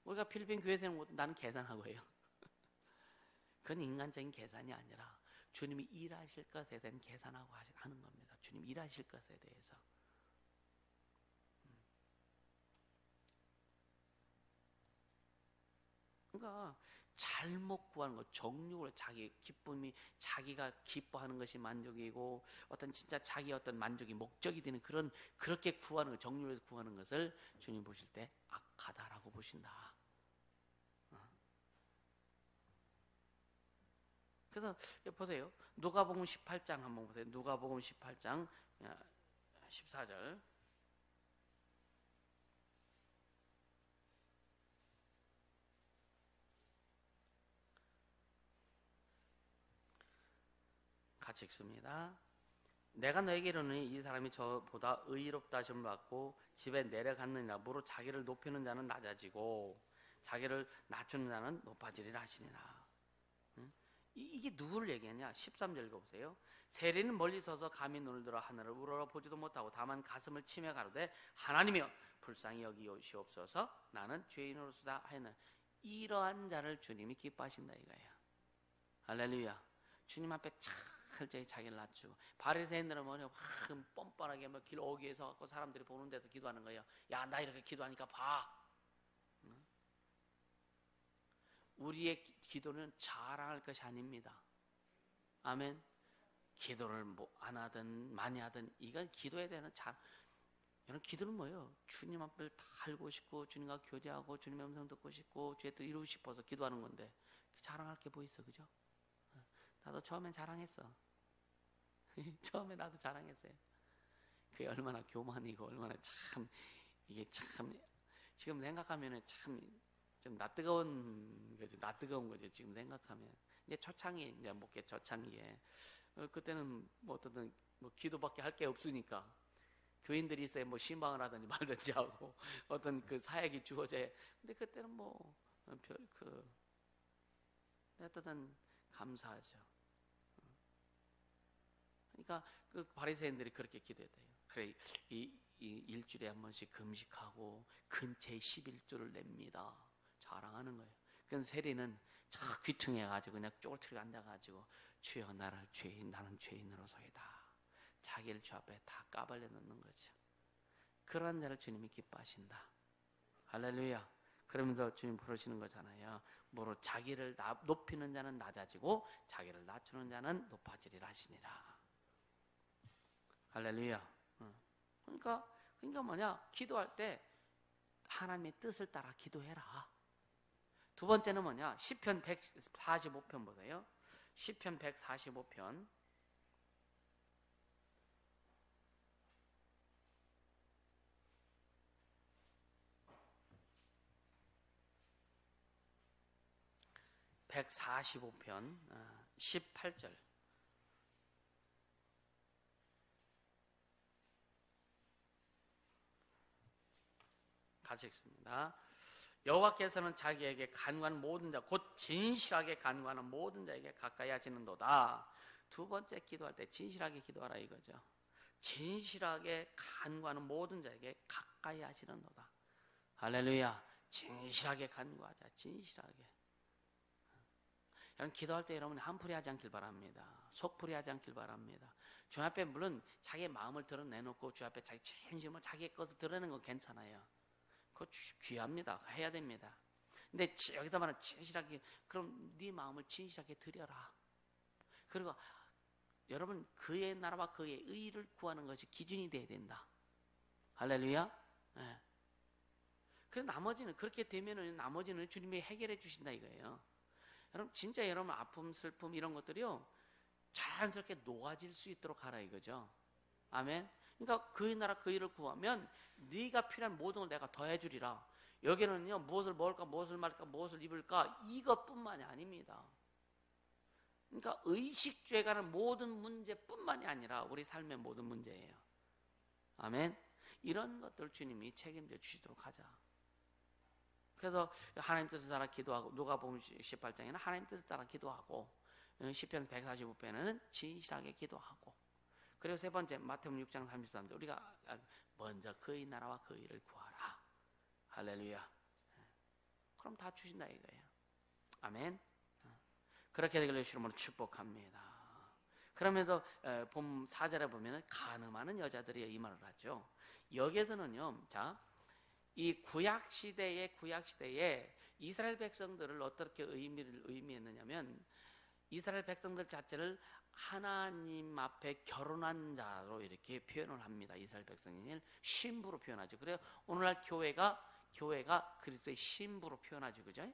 우리가 필리핀 교회 세우는 것도 나는 계산하고 해요. 그건 인간적인 계산이 아니라 주님이 일하실 것에 대한 계산하고 하는 겁니다. 주님 일하실 것에 대해서. 그러니까 잘못 구하는 것, 정욕으로 자기 기쁨이, 자기가 기뻐하는 것이 만족이고 어떤 진짜 자기 어떤 만족이 목적이 되는 그렇게 구하는 것, 정욕에서 구하는 것을 주님 보실 때 악하다라고 보신다. 그래서 보세요. 누가복음 18장 한번 보세요. 누가복음 18장 14절. 같이 읽습니다. 내가 너에게 이르노니 이 사람이 저보다 의롭다 하심을 받고 집에 내려갔느니라. 무릇 자기를 높이는 자는 낮아지고 자기를 낮추는 자는 높아지리라 하시니라. 이게 누구를 얘기하냐? 13절 읽어보세요. 세리는 멀리 서서 감히 눈을 들어 하늘을 우러러보지도 못하고 다만 가슴을 치며 가로되 하나님이여 불쌍히 여기시옵소서 나는 죄인으로서다 하였는 이러한 자를 주님이 기뻐하신다 이거예요. 할렐루야. 주님 앞에 철저히 자기를 낮추고, 바리새인들은 뭐냐, 뻔뻔하게 길 어귀에서 갖고 사람들이 보는 데서 기도하는 거예요. 야, 나 이렇게 기도하니까 봐. 우리의 기도는 자랑할 것이 아닙니다. 아멘. 기도를 안 하든 많이 하든 이건 기도에 대한 여러분, 기도는 뭐예요? 주님 앞을 다 알고 싶고 주님과 교제하고 주님의 음성 듣고 싶고 주의 뜻 이루고 싶어서 기도하는 건데 자랑할 게 뭐 있어, 그죠? 나도 처음엔 자랑했어. 처음에 나도 자랑했어요. 그게 얼마나 교만이고 얼마나 이게 지금 생각하면 참 좀 낯뜨거운 거죠. 지금 생각하면 이제 초창기, 이제 목회 초창기에 그때는 뭐 어떤 뭐 기도밖에 할 게 없으니까 교인들이 있어야 뭐 신방을 하든지 말든지 하고 어떤 그 사역이 주어져야. 근데 그때는 뭐 어떤 감사하죠. 그러니까 그 바리새인들이 그렇게 기도했대요. 그래, 이 일주일에 한 번씩 금식하고 근처에 11조를 냅니다. 자랑하는 거예요. 그건 세리는 저 귀퉁해 가지고 그냥 쫄트리고 앉아 가지고 주여 나는 죄인으로서이다. 자기를 주 앞에 다 까발려 놓는 거죠. 그런 자를 주님이 기뻐하신다. 할렐루야. 그러면서 주님 그러시는 거잖아요. 뭐로 자기를 높이는 자는 낮아지고 자기를 낮추는 자는 높아지리라 하시니라. 할렐루야. 그러니까 뭐냐? 기도할 때 하나님의 뜻을 따라 기도해라. 두 번째는 뭐냐? 시편 145편 보세요. 시편 145편. (145편) 18절 같이 읽습니다. 여호와께서는 자기에게 간구하는 모든 자, 곧 진실하게 간구하는 모든 자에게 가까이 하시는도다. 두 번째 기도할 때 진실하게 기도하라 이거죠. 진실하게 간구하는 모든 자에게 가까이 하시는도다. 할렐루야. 진실하게 간구하자. 진실하게. 여러분 기도할 때 여러분 한풀이 하지 않길 바랍니다. 속풀이 하지 않길 바랍니다. 주 앞에 물론 자기의 마음을 드러내놓고 주 앞에 자기 진심을 자기의 것을 드러내는 건 괜찮아요. 그거 귀합니다. 해야 됩니다. 근데 여기서 말하는 진실하게, 그럼 네 마음을 진실하게 드려라. 그리고 여러분 그의 나라와 그의 의를 구하는 것이 기준이 돼야 된다. 할렐루야. 네. 그래서 나머지는 그렇게 되면은 나머지는 주님이 해결해 주신다 이거예요. 여러분 진짜 여러분 아픔, 슬픔 이런 것들이요 자연스럽게 녹아질 수 있도록 하라 이거죠. 아멘. 그러니까 그의 나라 그 일을 구하면 네가 필요한 모든 걸 내가 더해 주리라. 여기는요 무엇을 먹을까, 무엇을 마실까, 무엇을 입을까 이것뿐만이 아닙니다. 그러니까 의식주에 관한 모든 문제뿐만이 아니라 우리 삶의 모든 문제예요. 아멘. 이런 것들 주님이 책임져 주시도록 하자. 그래서 하나님 뜻을 따라 기도하고, 누가복음 18장에는 하나님 뜻을 따라 기도하고, 시편 145편에는 진실하게 기도하고, 그리고 세 번째 마태복음 6장 33절 우리가 먼저 그의 나라와 그의 일을 구하라. 할렐루야. 그럼 다 주신다 이거예요. 아멘. 그렇게 되길 주님으로 축복합니다. 그러면서 봄 4절에 보면은 간음하는 여자들이 이 말을 하죠. 여기에서는요, 자, 이 구약 시대에 이스라엘 백성들을 어떻게 의미했느냐면 이스라엘 백성들 자체를 하나님 앞에 결혼한 자로 이렇게 표현을 합니다. 이스라엘 백성을 신부로 표현하죠. 그래요. 오늘날 교회가 그리스도의 신부로 표현하죠, 그죠?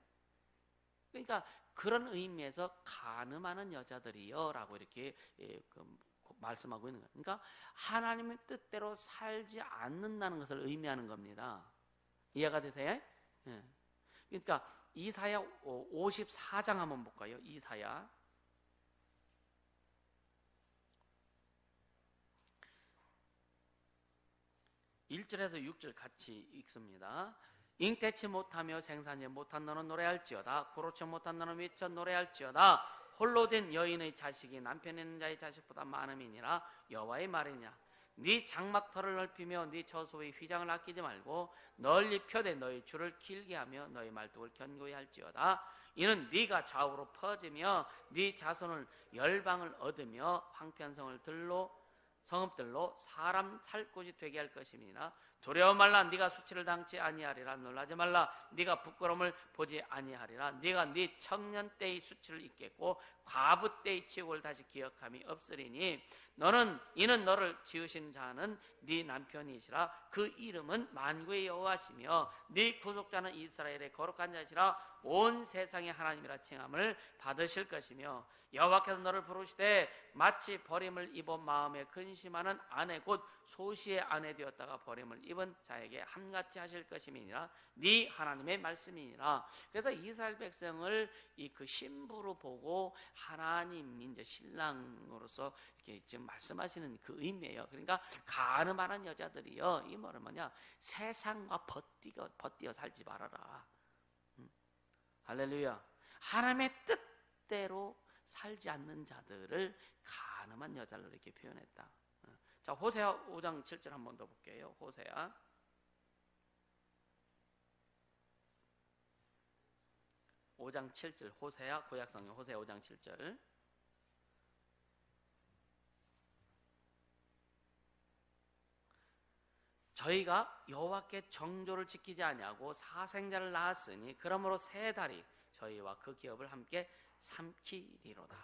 그러니까 그런 의미에서 간음하는 여자들이요라고 이렇게 말씀하고 있는 거예요. 그러니까 하나님의 뜻대로 살지 않는다는 것을 의미하는 겁니다. 이해가 되세요? 예. 그러니까 이사야 54장 한번 볼까요? 이사야 1절에서 6절 같이 읽습니다. 잉태치 못하며 생산지 못한 너는 노래할지어다. 구로치 못한 너는 미쳐 노래할지어다. 홀로 된 여인의 자식이 남편 있는 자의 자식보다 많음이니라. 여호와의 말이냐. 네 장막터를 넓히며 네 처소의 휘장을 아끼지 말고 널리 펴되 너희 줄을 길게 하며 너희 말뚝을 견고히 할지어다. 이는 네가 좌우로 퍼지며 네 자손을 열방을 얻으며 황폐한 성읍들로 사람 살 곳이 되게 할 것임이니라. 두려워 말라. 네가 수치를 당치 아니하리라. 놀라지 말라. 네가 부끄러움을 보지 아니하리라. 네가 네 청년 때의 수치를 잊겠고 과부 때의 치욕을 다시 기억함이 없으리니 이는 너를 지으신 자는 네 남편이시라. 그 이름은 만구의 여호와시며 네 구속자는 이스라엘의 거룩한 자시라. 온 세상의 하나님이라 칭함을 받으실 것이며 여호와께서 너를 부르시되 마치 버림을 입은 마음에 근심하는 아내 곧 소시의 아내 되었다가 버림을 입은 자에게 함같이 하실 것임이니라. 네 하나님의 말씀이니라. 그래서 이스라엘 백성을 이 그 신부로 보고 하나님 이제 신랑으로서 이렇게 지금 말씀하시는 그 의미예요. 그러니까 가늠하는 여자들이요, 이 뭐냐, 세상과 벗띄어 살지 말아라. 할렐루야. 하나님의 뜻대로 살지 않는 자들을 가늠한 여자로 이렇게 표현했다. 자, 호세아 5장 7절 한 번 더 볼게요. 호세아 5장 7절, 호세아 구약성경 호세아 5장 7절. 저희가 여호와께 정조를 지키지 아니하고 사생자를 낳았으니 그러므로 세 달이 저희와 그 기업을 함께 삼키리로다.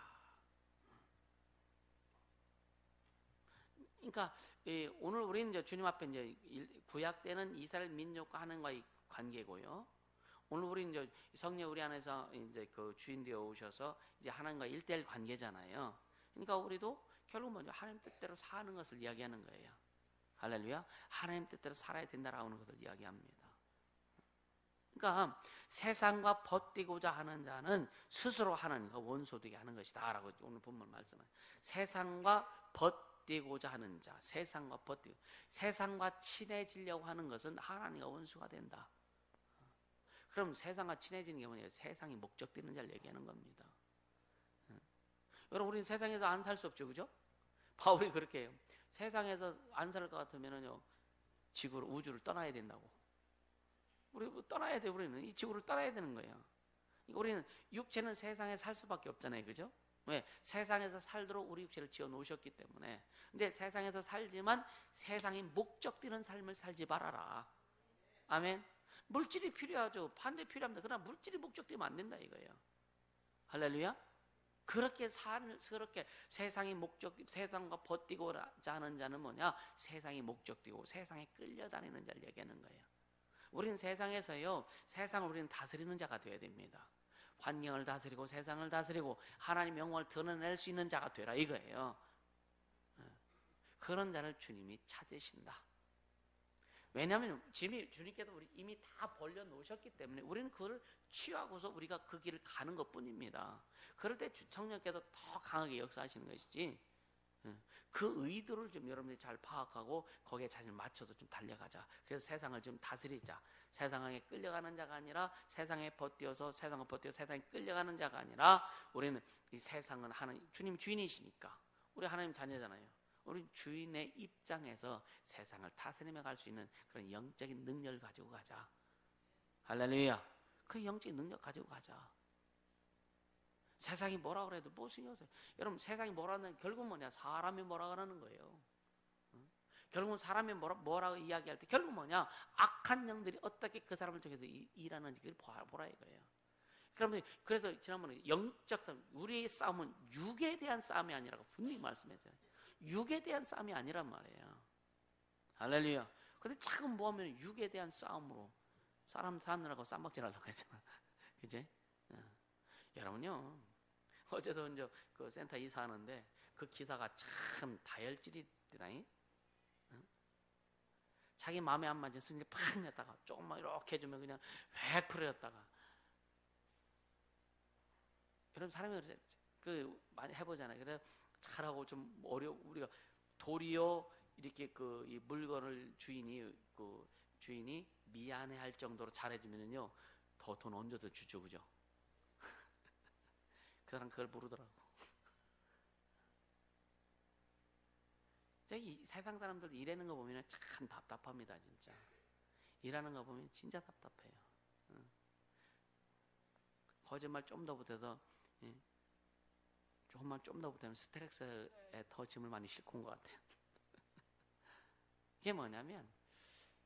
그러니까 오늘 우리는 이제 주님 앞에 이제 구약 때는 이스라엘 민족과 하나님과의 관계고요. 오늘 우리는 이제 성령 우리 안에서 이제 그 주인 되어 오셔서 이제 하나님과 1대1 관계잖아요. 그러니까 우리도 결국 먼저 하나님 뜻대로 사는 것을 이야기하는 거예요. 할렐루야. 하나님 뜻대로 살아야 된다라는 것을 이야기합니다. 그러니까 세상과 벗디고자 하는 자는 스스로 하나님과 원수되게 하는 것이다 라고 오늘 본문 말씀을. 세상과 벗디고자 하는 자, 세상과 벗디고, 세상과 친해지려고 하는 것은 하나님과 원수가 된다. 그럼 세상과 친해지는 게 뭐냐? 세상이 목적되는 자를 얘기하는 겁니다. 여러분, 우리는 세상에서 안 살 수 없죠, 그죠? 바울이 그렇게 해요. 세상에서 안 살 것 같으면은요, 지구를, 우주를 떠나야 된다고. 우리 떠나야 돼, 우리는. 이 지구를 떠나야 되는 거예요. 우리는 육체는 세상에 살 수밖에 없잖아요, 그죠? 왜? 세상에서 살도록 우리 육체를 지어 놓으셨기 때문에. 근데 세상에서 살지만 세상이 목적되는 삶을 살지 말아라. 아멘. 물질이 필요하죠. 반대 필요합니다. 그러나 물질이 목적되면 안 된다 이거예요. 할렐루야. 그렇게 세상이 세상과 벗디고자 하는 자는 뭐냐? 세상이 목적되고 세상에 끌려다니는 자를 얘기하는 거예요. 우리는 세상에서요, 세상을 우리는 다스리는 자가 되어야 됩니다. 환경을 다스리고 세상을 다스리고 하나님 영광을 드러낼 수 있는 자가 되라 이거예요. 그런 자를 주님이 찾으신다. 왜냐하면 주님께서 우리 이미 다 벌려놓으셨기 때문에 우리는 그걸 취하고서 우리가 그 길을 가는 것뿐입니다. 그럴 때 성령께서 더 강하게 역사하시는 것이지, 그 의도를 좀 여러분들이 잘 파악하고 거기에 자신을 맞춰서 좀 달려가자. 그래서 세상을 좀 다스리자. 세상에 끌려가는 자가 아니라 세상에 세상을 벗띄어 세상에 끌려가는 자가 아니라 우리는 이 세상은 주님 주인이시니까 우리 하나님 자녀잖아요. 우리 주인의 입장에서 세상을 다스리며 갈 수 있는 그런 영적인 능력을 가지고 가자. 할렐루야. 그 영적인 능력 가지고 가자. 세상이 뭐라 그래도 뭐 신경 써요. 여러분, 세상이 뭐라 하는 결국 뭐냐? 사람이 뭐라 그러는 거예요. 결국은 사람이 뭐라고 이야기할 때 결국 뭐냐? 악한 영들이 어떻게 그 사람을 통해서 일하는지 그걸 보라 이거예요. 그러면 그래서 지난번에 영적 싸움, 우리의 싸움은 육에 대한 싸움이 아니라고 분명히 말씀했잖아요. 육에 대한 싸움이 아니란 말이에요. 할렐루야. 근데 자꾸 뭐 하면 육에 대한 싸움으로 사람 사느라고 쌈박질 하려고 했잖아. 그지? 여러분요, 어제도 이제 그 센터 이사하는데 그 기사가 참 다혈질이더라니. 자기 마음에 안 맞은 승리 팍 냈다가 조금만 이렇게 해주면 그냥 획 풀어졌다가. 여러분, 사람이 많이 해보잖아요. 그래서 잘하고 좀 우리가 도리어 이렇게 이 물건을 주인이 미안해할 정도로 잘해주면요 더 돈 얹어도 주죠, 그죠? 그 사람 그걸 모르더라고. 이 세상 사람들 일하는 거 보면 참 답답합니다, 진짜. 일하는 거 보면 진짜 답답해요. 거짓말 좀 더 못해서, 조금만 좀 더 못하면 스트레스에 더 짐을 많이 싣고 온 것 같아요. 이게 뭐냐면,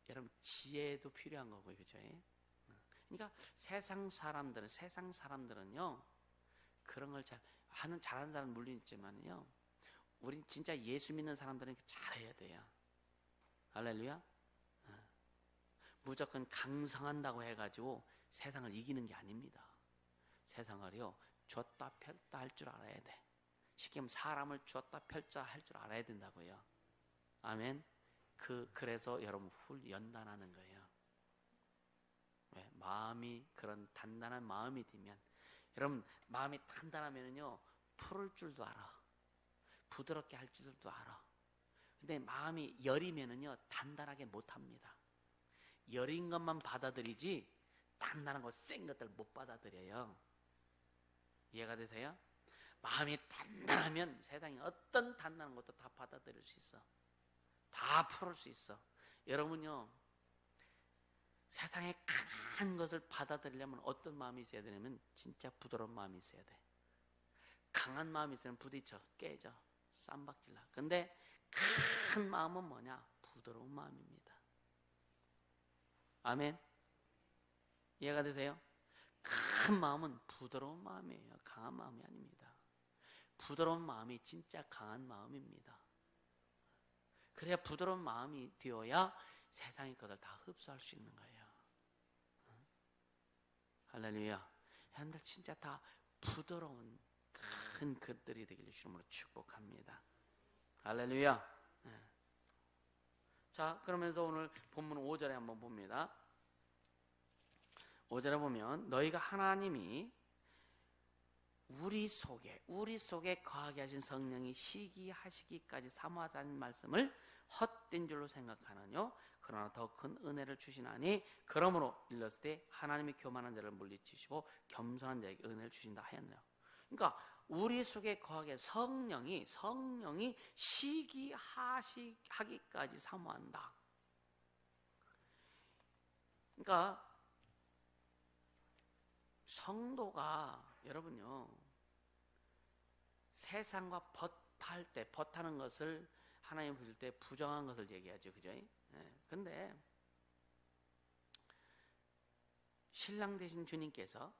여러분, 지혜도 필요한 거고요, 그죠? 그러니까 세상 사람들은요, 그런 걸 잘하는 사람 물론 있지만요, 우린 진짜 예수 믿는 사람들은 잘해야 돼요. 할렐루야. 무조건 강성한다고 해가지고 세상을 이기는 게 아닙니다. 세상을요, 줬다 폈다 할 줄 알아야 돼. 쉽게 말하면 사람을 줬다 펼자 할 줄 알아야 된다고요. 아멘. 그래서 여러분 연단하는 거예요. 왜? 마음이 그런 단단한 마음이 되면, 여러분 마음이 단단하면은요 풀을 줄도 알아. 부드럽게 할 줄도 알아. 근데 마음이 여리면은요 단단하게 못합니다. 여린 것만 받아들이지 단단한 거 센 것들 못 받아들여요. 이해가 되세요? 마음이 단단하면 세상에 어떤 단단한 것도 다 받아들일 수 있어. 다 풀을 수 있어. 여러분요, 세상에 강한 것을 받아들이려면 어떤 마음이 있어야 되냐면 진짜 부드러운 마음이 있어야 돼. 강한 마음이 있으면 부딪혀, 깨져, 쌈박질나. 근데 큰 마음은 뭐냐? 부드러운 마음입니다. 아멘? 이해가 되세요? 큰 마음은 부드러운 마음이에요. 강한 마음이 아닙니다. 부드러운 마음이 진짜 강한 마음입니다. 그래야 부드러운 마음이 되어야 세상의 것을 다 흡수할 수 있는 거예요. 할렐루야. 여러분들 진짜 다 부드러운 큰 것들이 되기를 주님으로 축복합니다. 할렐루야. 자, 그러면서 오늘 본문 5절에 한번 봅니다. 5절에 보면 너희가 하나님이 우리 속에 거하게 하신 성령이 시기하시기까지 사모하자는 말씀을 헛된 줄로 생각하느뇨. 그러나 더 큰 은혜를 주시나니 그러므로 일렀을 하나님이 교만한 자를 물리치시고 겸손한 자에게 은혜를 주신다 하였네요. 그러니까 우리 속에 거하게 성령이 시기하기까지 사모한다. 그러니까 성도가 여러분요, 세상과 벗할 때, 벗하는 것을 하나님 보실 때 부정한 것을 얘기하죠. 그죠? 근데 신랑 되신 주님께서,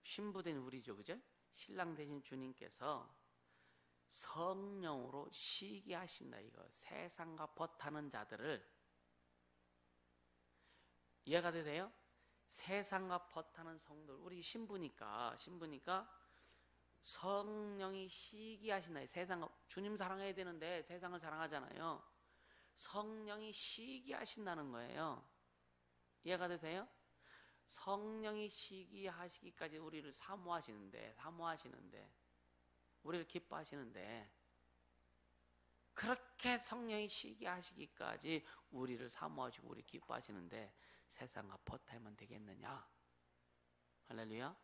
신부된 우리죠. 그죠? 신랑 되신 주님께서 성령으로 시기하신다. 이거 세상과 벗하는 자들을, 이해가 되세요? 세상과 벗하는 성들, 우리 신부니까 성령이 시기하신다. 세상과, 주님 사랑해야 되는데 세상을 사랑하잖아요. 성령이 시기하신다는 거예요. 이해가 되세요? 성령이 시기하시기까지 우리를 사모하시는데 우리를 기뻐하시는데, 그렇게 성령이 시기하시기까지 우리를 사모하시고 우리 기뻐하시는데 세상과 벗하면 되겠느냐? 할렐루야.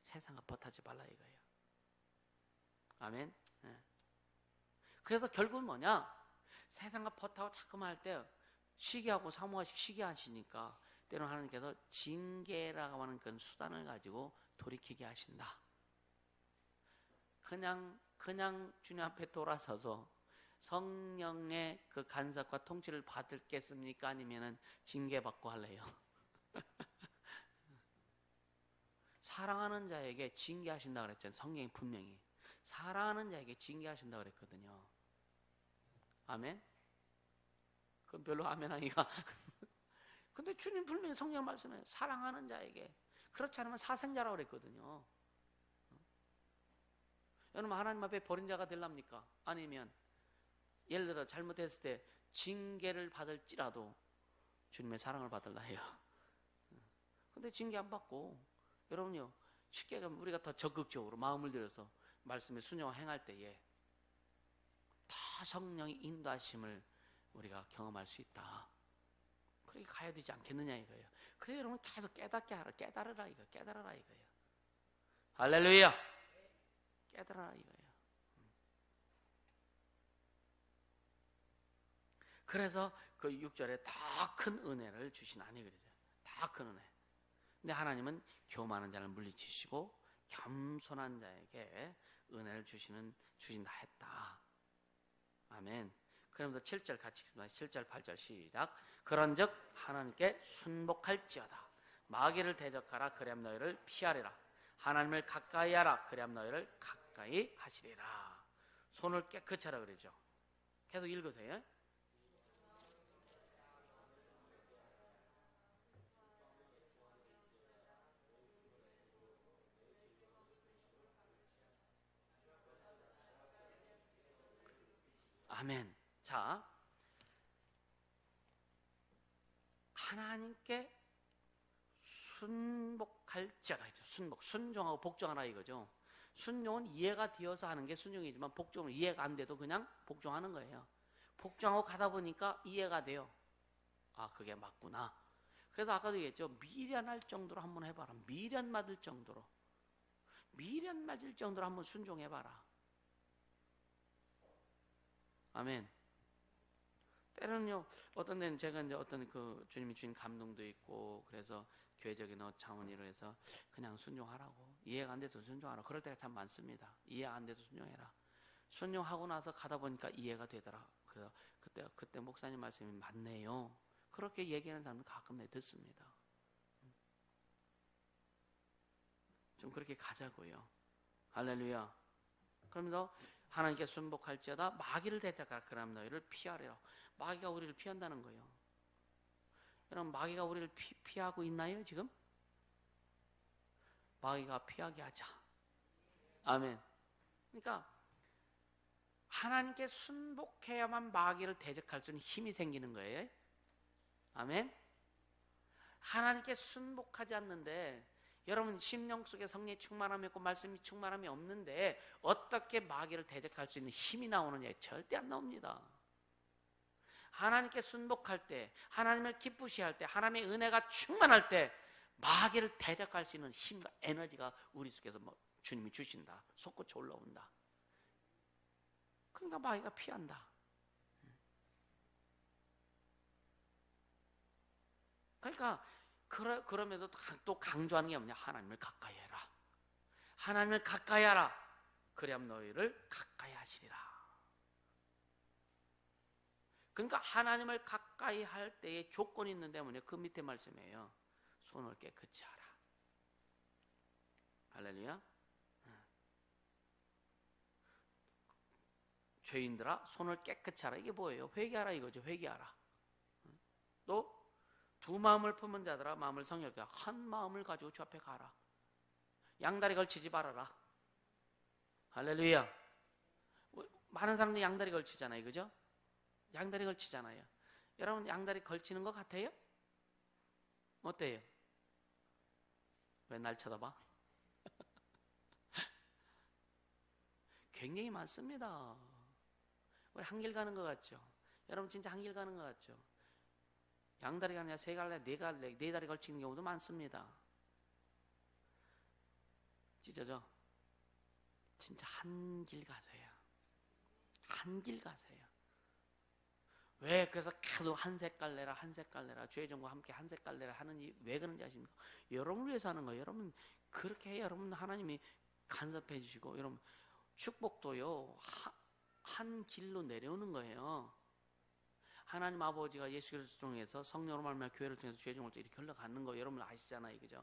세상과 벗하지 말라 이거예요. 아멘. 그래서 결국은 뭐냐? 세상과 벗하고 자꾸만 할 때 시기하고 사모하시고 시기하시니까 때로는 하나님께서 징계라고 하는 그런 수단을 가지고 돌이키게 하신다. 그냥 주님 앞에 돌아서서 성령의 그 간섭과 통치를 받겠습니까? 아니면은 징계받고 할래요? 사랑하는 자에게 징계하신다 그랬잖아요. 성령이 분명히 사랑하는 자에게 징계하신다 그랬거든요. 아멘? 그건 별로 아멘 하기가 근데 주님 분명히 성령 말씀에 사랑하는 자에게, 그렇지 않으면 사생자라고 그랬거든요. 여러분 하나님 앞에 버린 자가 되랍니까? 아니면 예를 들어 잘못했을 때 징계를 받을지라도 주님의 사랑을 받을라 해요. 근데 징계 안 받고 여러분요, 쉽게 가면 우리가 더 적극적으로 마음을 들여서 말씀에 순종을 행할 때에 다 성령의 인도하심을 우리가 경험할 수 있다. 그렇게 가야 되지 않겠느냐 이거예요. 그래서 여러분 계속 깨닫게 하라, 깨달으라 이거예요. 할렐루야. 깨달으라 이거예요. 그래서 그 6절에 더 큰 은혜를 주시나니 그러죠. 더 큰 은혜. 근데 하나님은 교만한 자를 물리치시고 겸손한 자에게 은혜를 주신다 했다. 아멘. 그러면서 7절 같이 읽습니다. 7절 8절 시작. 그런즉 하나님께 순복할지어다. 마귀를 대적하라. 그리하면 너희를 피하리라. 하나님을 가까이 하라. 그리하면 너희를 가까이 하시리라. 손을 깨끗이 하라 그러죠. 계속 읽으세요. 아멘. 자, 하나님께 순복할지어다. 순종하고 복종하라 이거죠. 순종은 이해가 되어서 하는 게 순종이지만 복종은 이해가 안 돼도 그냥 복종하는 거예요. 복종하고 가다 보니까 이해가 돼요. 아, 그게 맞구나. 그래서 아까도 얘기했죠. 미련할 정도로 한번 해봐라. 미련 맞을 정도로 한번 순종해봐라. 아멘. 때로는요, 어떤 데는 제가 이제 어떤 그 주님이 주신 감동도 있고, 그래서 교회적인 차원으로 해서 그냥 순종하라고. 이해가 안 돼도 순종하라. 그럴 때가 참 많습니다. 이해 안 돼도 순종해라. 순종하고 나서 가다 보니까 이해가 되더라. 그래서 그때 목사님 말씀이 맞네요. 그렇게 얘기하는 사람은 가끔 내 듣습니다. 좀 그렇게 가자고요. 할렐루야. 그러면서 하나님께 순복할지어다 마귀를 대적하라. 그럼 너희를 피하리라. 마귀가 우리를 피한다는 거예요. 여러분, 마귀가 우리를 피하고 있나요 지금? 마귀가 피하게 하자. 아멘. 그러니까 하나님께 순복해야만 마귀를 대적할 수 있는 힘이 생기는 거예요. 아멘. 하나님께 순복하지 않는데, 여러분 심령 속에 성령의 충만함이 있고 말씀이 충만함이 없는데 어떻게 마귀를 대적할 수 있는 힘이 나오느냐? 절대 안 나옵니다. 하나님께 순복할 때, 하나님을 기쁘시 할 때, 하나님의 은혜가 충만할 때 마귀를 대적할 수 있는 힘과 에너지가 우리 속에서 주님이 주신다. 솟구쳐 올라온다. 그러니까 마귀가 피한다. 그러니까 그러면서 또 강조하는 게 뭐냐? 하나님을 가까이 해라. 하나님을 가까이 하라. 그래야 너희를 가까이 하시리라. 그러니까 하나님을 가까이 할 때에 조건이 있는데 뭐냐? 그 밑에 말씀이에요. 손을 깨끗이 하라. 할렐루야. 죄인들아 손을 깨끗이 하라. 이게 뭐예요? 회개하라 이거죠. 회개하라. 또 두 마음을 품은 자들아 마음을 성결케 한 마음을 가지고 주 앞에 가라. 양다리 걸치지 말아라. 할렐루야. 많은 사람들이 양다리 걸치잖아요. 그죠? 양다리 걸치잖아요. 여러분 양다리 걸치는 것 같아요? 어때요? 왜 날 쳐다봐? 굉장히 많습니다. 우리 한길 가는 것 같죠? 여러분 진짜 한길 가는 것 같죠? 양다리가 아니라 세 갈래, 네 다리 걸치는 경우도 많습니다. 찢어져. 진짜 한 길 가세요. 한 길 가세요. 왜 그래서 계속 한 색깔 내라 죄정과 함께 한 색깔 내라 하는지 왜 그런지 아십니까? 여러분을 위해서 하는 거예요. 여러분 그렇게 해야 여러분 하나님이 간섭해 주시고 여러분 축복도요 한 길로 내려오는 거예요. 하나님 아버지가 예수 그리스도 통해서 성령으로 말미암아 교회를 통해서 죄정을 또 이렇게 흘러가는 거 여러분 아시잖아요. 그죠?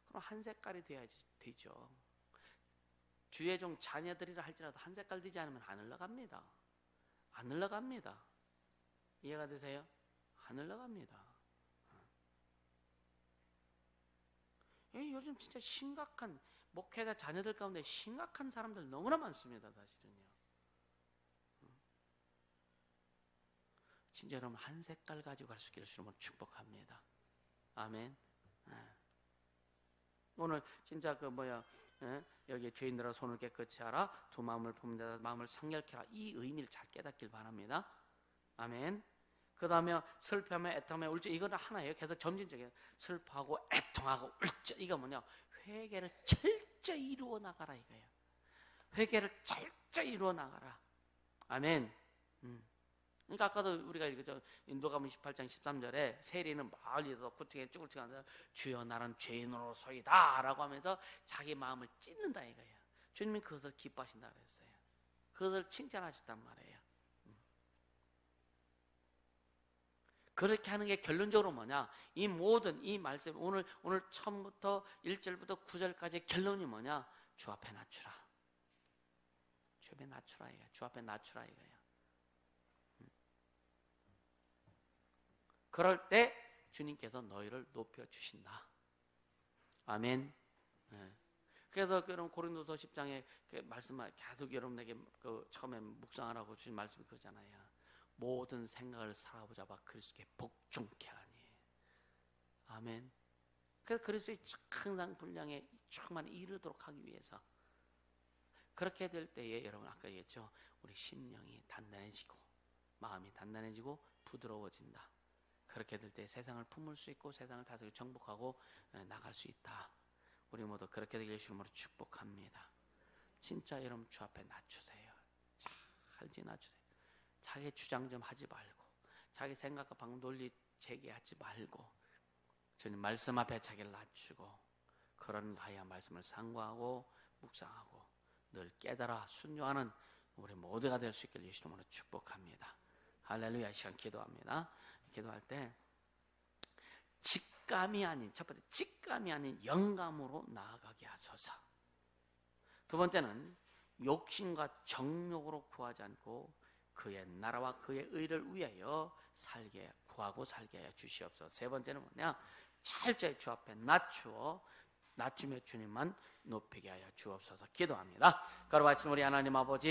그럼 한 색깔이 돼야지 되죠. 주의 종 자녀들이라 할지라도 한 색깔 되지 않으면 안 흘러갑니다. 안 흘러갑니다. 이해가 되세요? 안 흘러갑니다. 요즘 진짜 심각한 목회자 자녀들 가운데 심각한 사람들 너무나 많습니다. 사실은요. 진짜 여러분 한 색깔 가지고 갈 수 있기를 주님으로 축복합니다. 아멘. 오늘 진짜 여기 죄인들아 손을 깨끗이 하라. 두 마음을 품는 자 마음을 성결케 하라. 이 의미를 잘 깨닫길 바랍니다. 아멘. 그 다음에 슬퍼하며 애통하며 울적 이거는 하나예요. 계속 점진적이에요. 슬퍼하고 애통하고 울적 이거 뭐냐? 회개를 철저히 이루어 나가라 이거예요. 회개를 철저히 이루어 나가라. 아멘. 그러니까 아까도 우리가 이거 인도가문 18장 13절에 세리는 멀리서 구팅에 쭈글쭈글하면서 주여 나는 죄인으로소이다 라고 하면서 자기 마음을 찢는다 이거예요. 주님이 그것을 기뻐하신다 그랬어요. 그것을 칭찬하셨단 말이에요. 그렇게 하는 게 결론적으로 뭐냐? 이 모든 이 말씀 오늘 처음부터 1절부터 9절까지 결론이 뭐냐? 주 앞에 낮추라. 주 앞에 낮추라 이거예요. 주 앞에 낮추라 이거예요. 그럴 때 주님께서 너희를 높여주신다. 아멘. 네. 그래서 여러분 고린도서 10장에 그 말씀을 계속 여러분에게 그 처음에 묵상하라고 주신 말씀이 그거잖아요. 모든 생각을 살아보자 봐 그리스도께 복종케 하니. 아멘. 그래서 그리스도의 항상 분량에 충만히 이르도록 하기 위해서 그렇게 될 때에 여러분 아까 얘기했죠. 우리 심령이 단단해지고 마음이 단단해지고 부드러워진다. 그렇게 될 때 세상을 품을 수 있고 세상을 다스리고 정복하고 나갈 수 있다. 우리 모두 그렇게 되길 예수 이름으로 축복합니다. 진짜 여러분 주 앞에 낮추세요. 잘 낮추세요. 자기 주장 좀 하지 말고 자기 생각과 방금 논리 제기하지 말고 주님 말씀 앞에 자기를 낮추고 그런 하야 말씀을 상고하고 묵상하고 늘 깨달아 순종하는 우리 모두가 될 수 있길 예수 이름으로 축복합니다. 할렐루야. 이 시간 기도합니다. 기도할 때 직감이 아닌 첫 번째 직감이 아닌 영감으로 나아가게 하소서. 두 번째는 욕심과 정욕으로 구하지 않고 그의 나라와 그의 의를 위하여 살게 구하고 살게 하여 주시옵소서. 세 번째는 뭐냐? 철저히 주 앞에 낮추며 주님만 높이게 하여 주옵소서. 기도합니다. 거룩하신 우리 하나님 아버지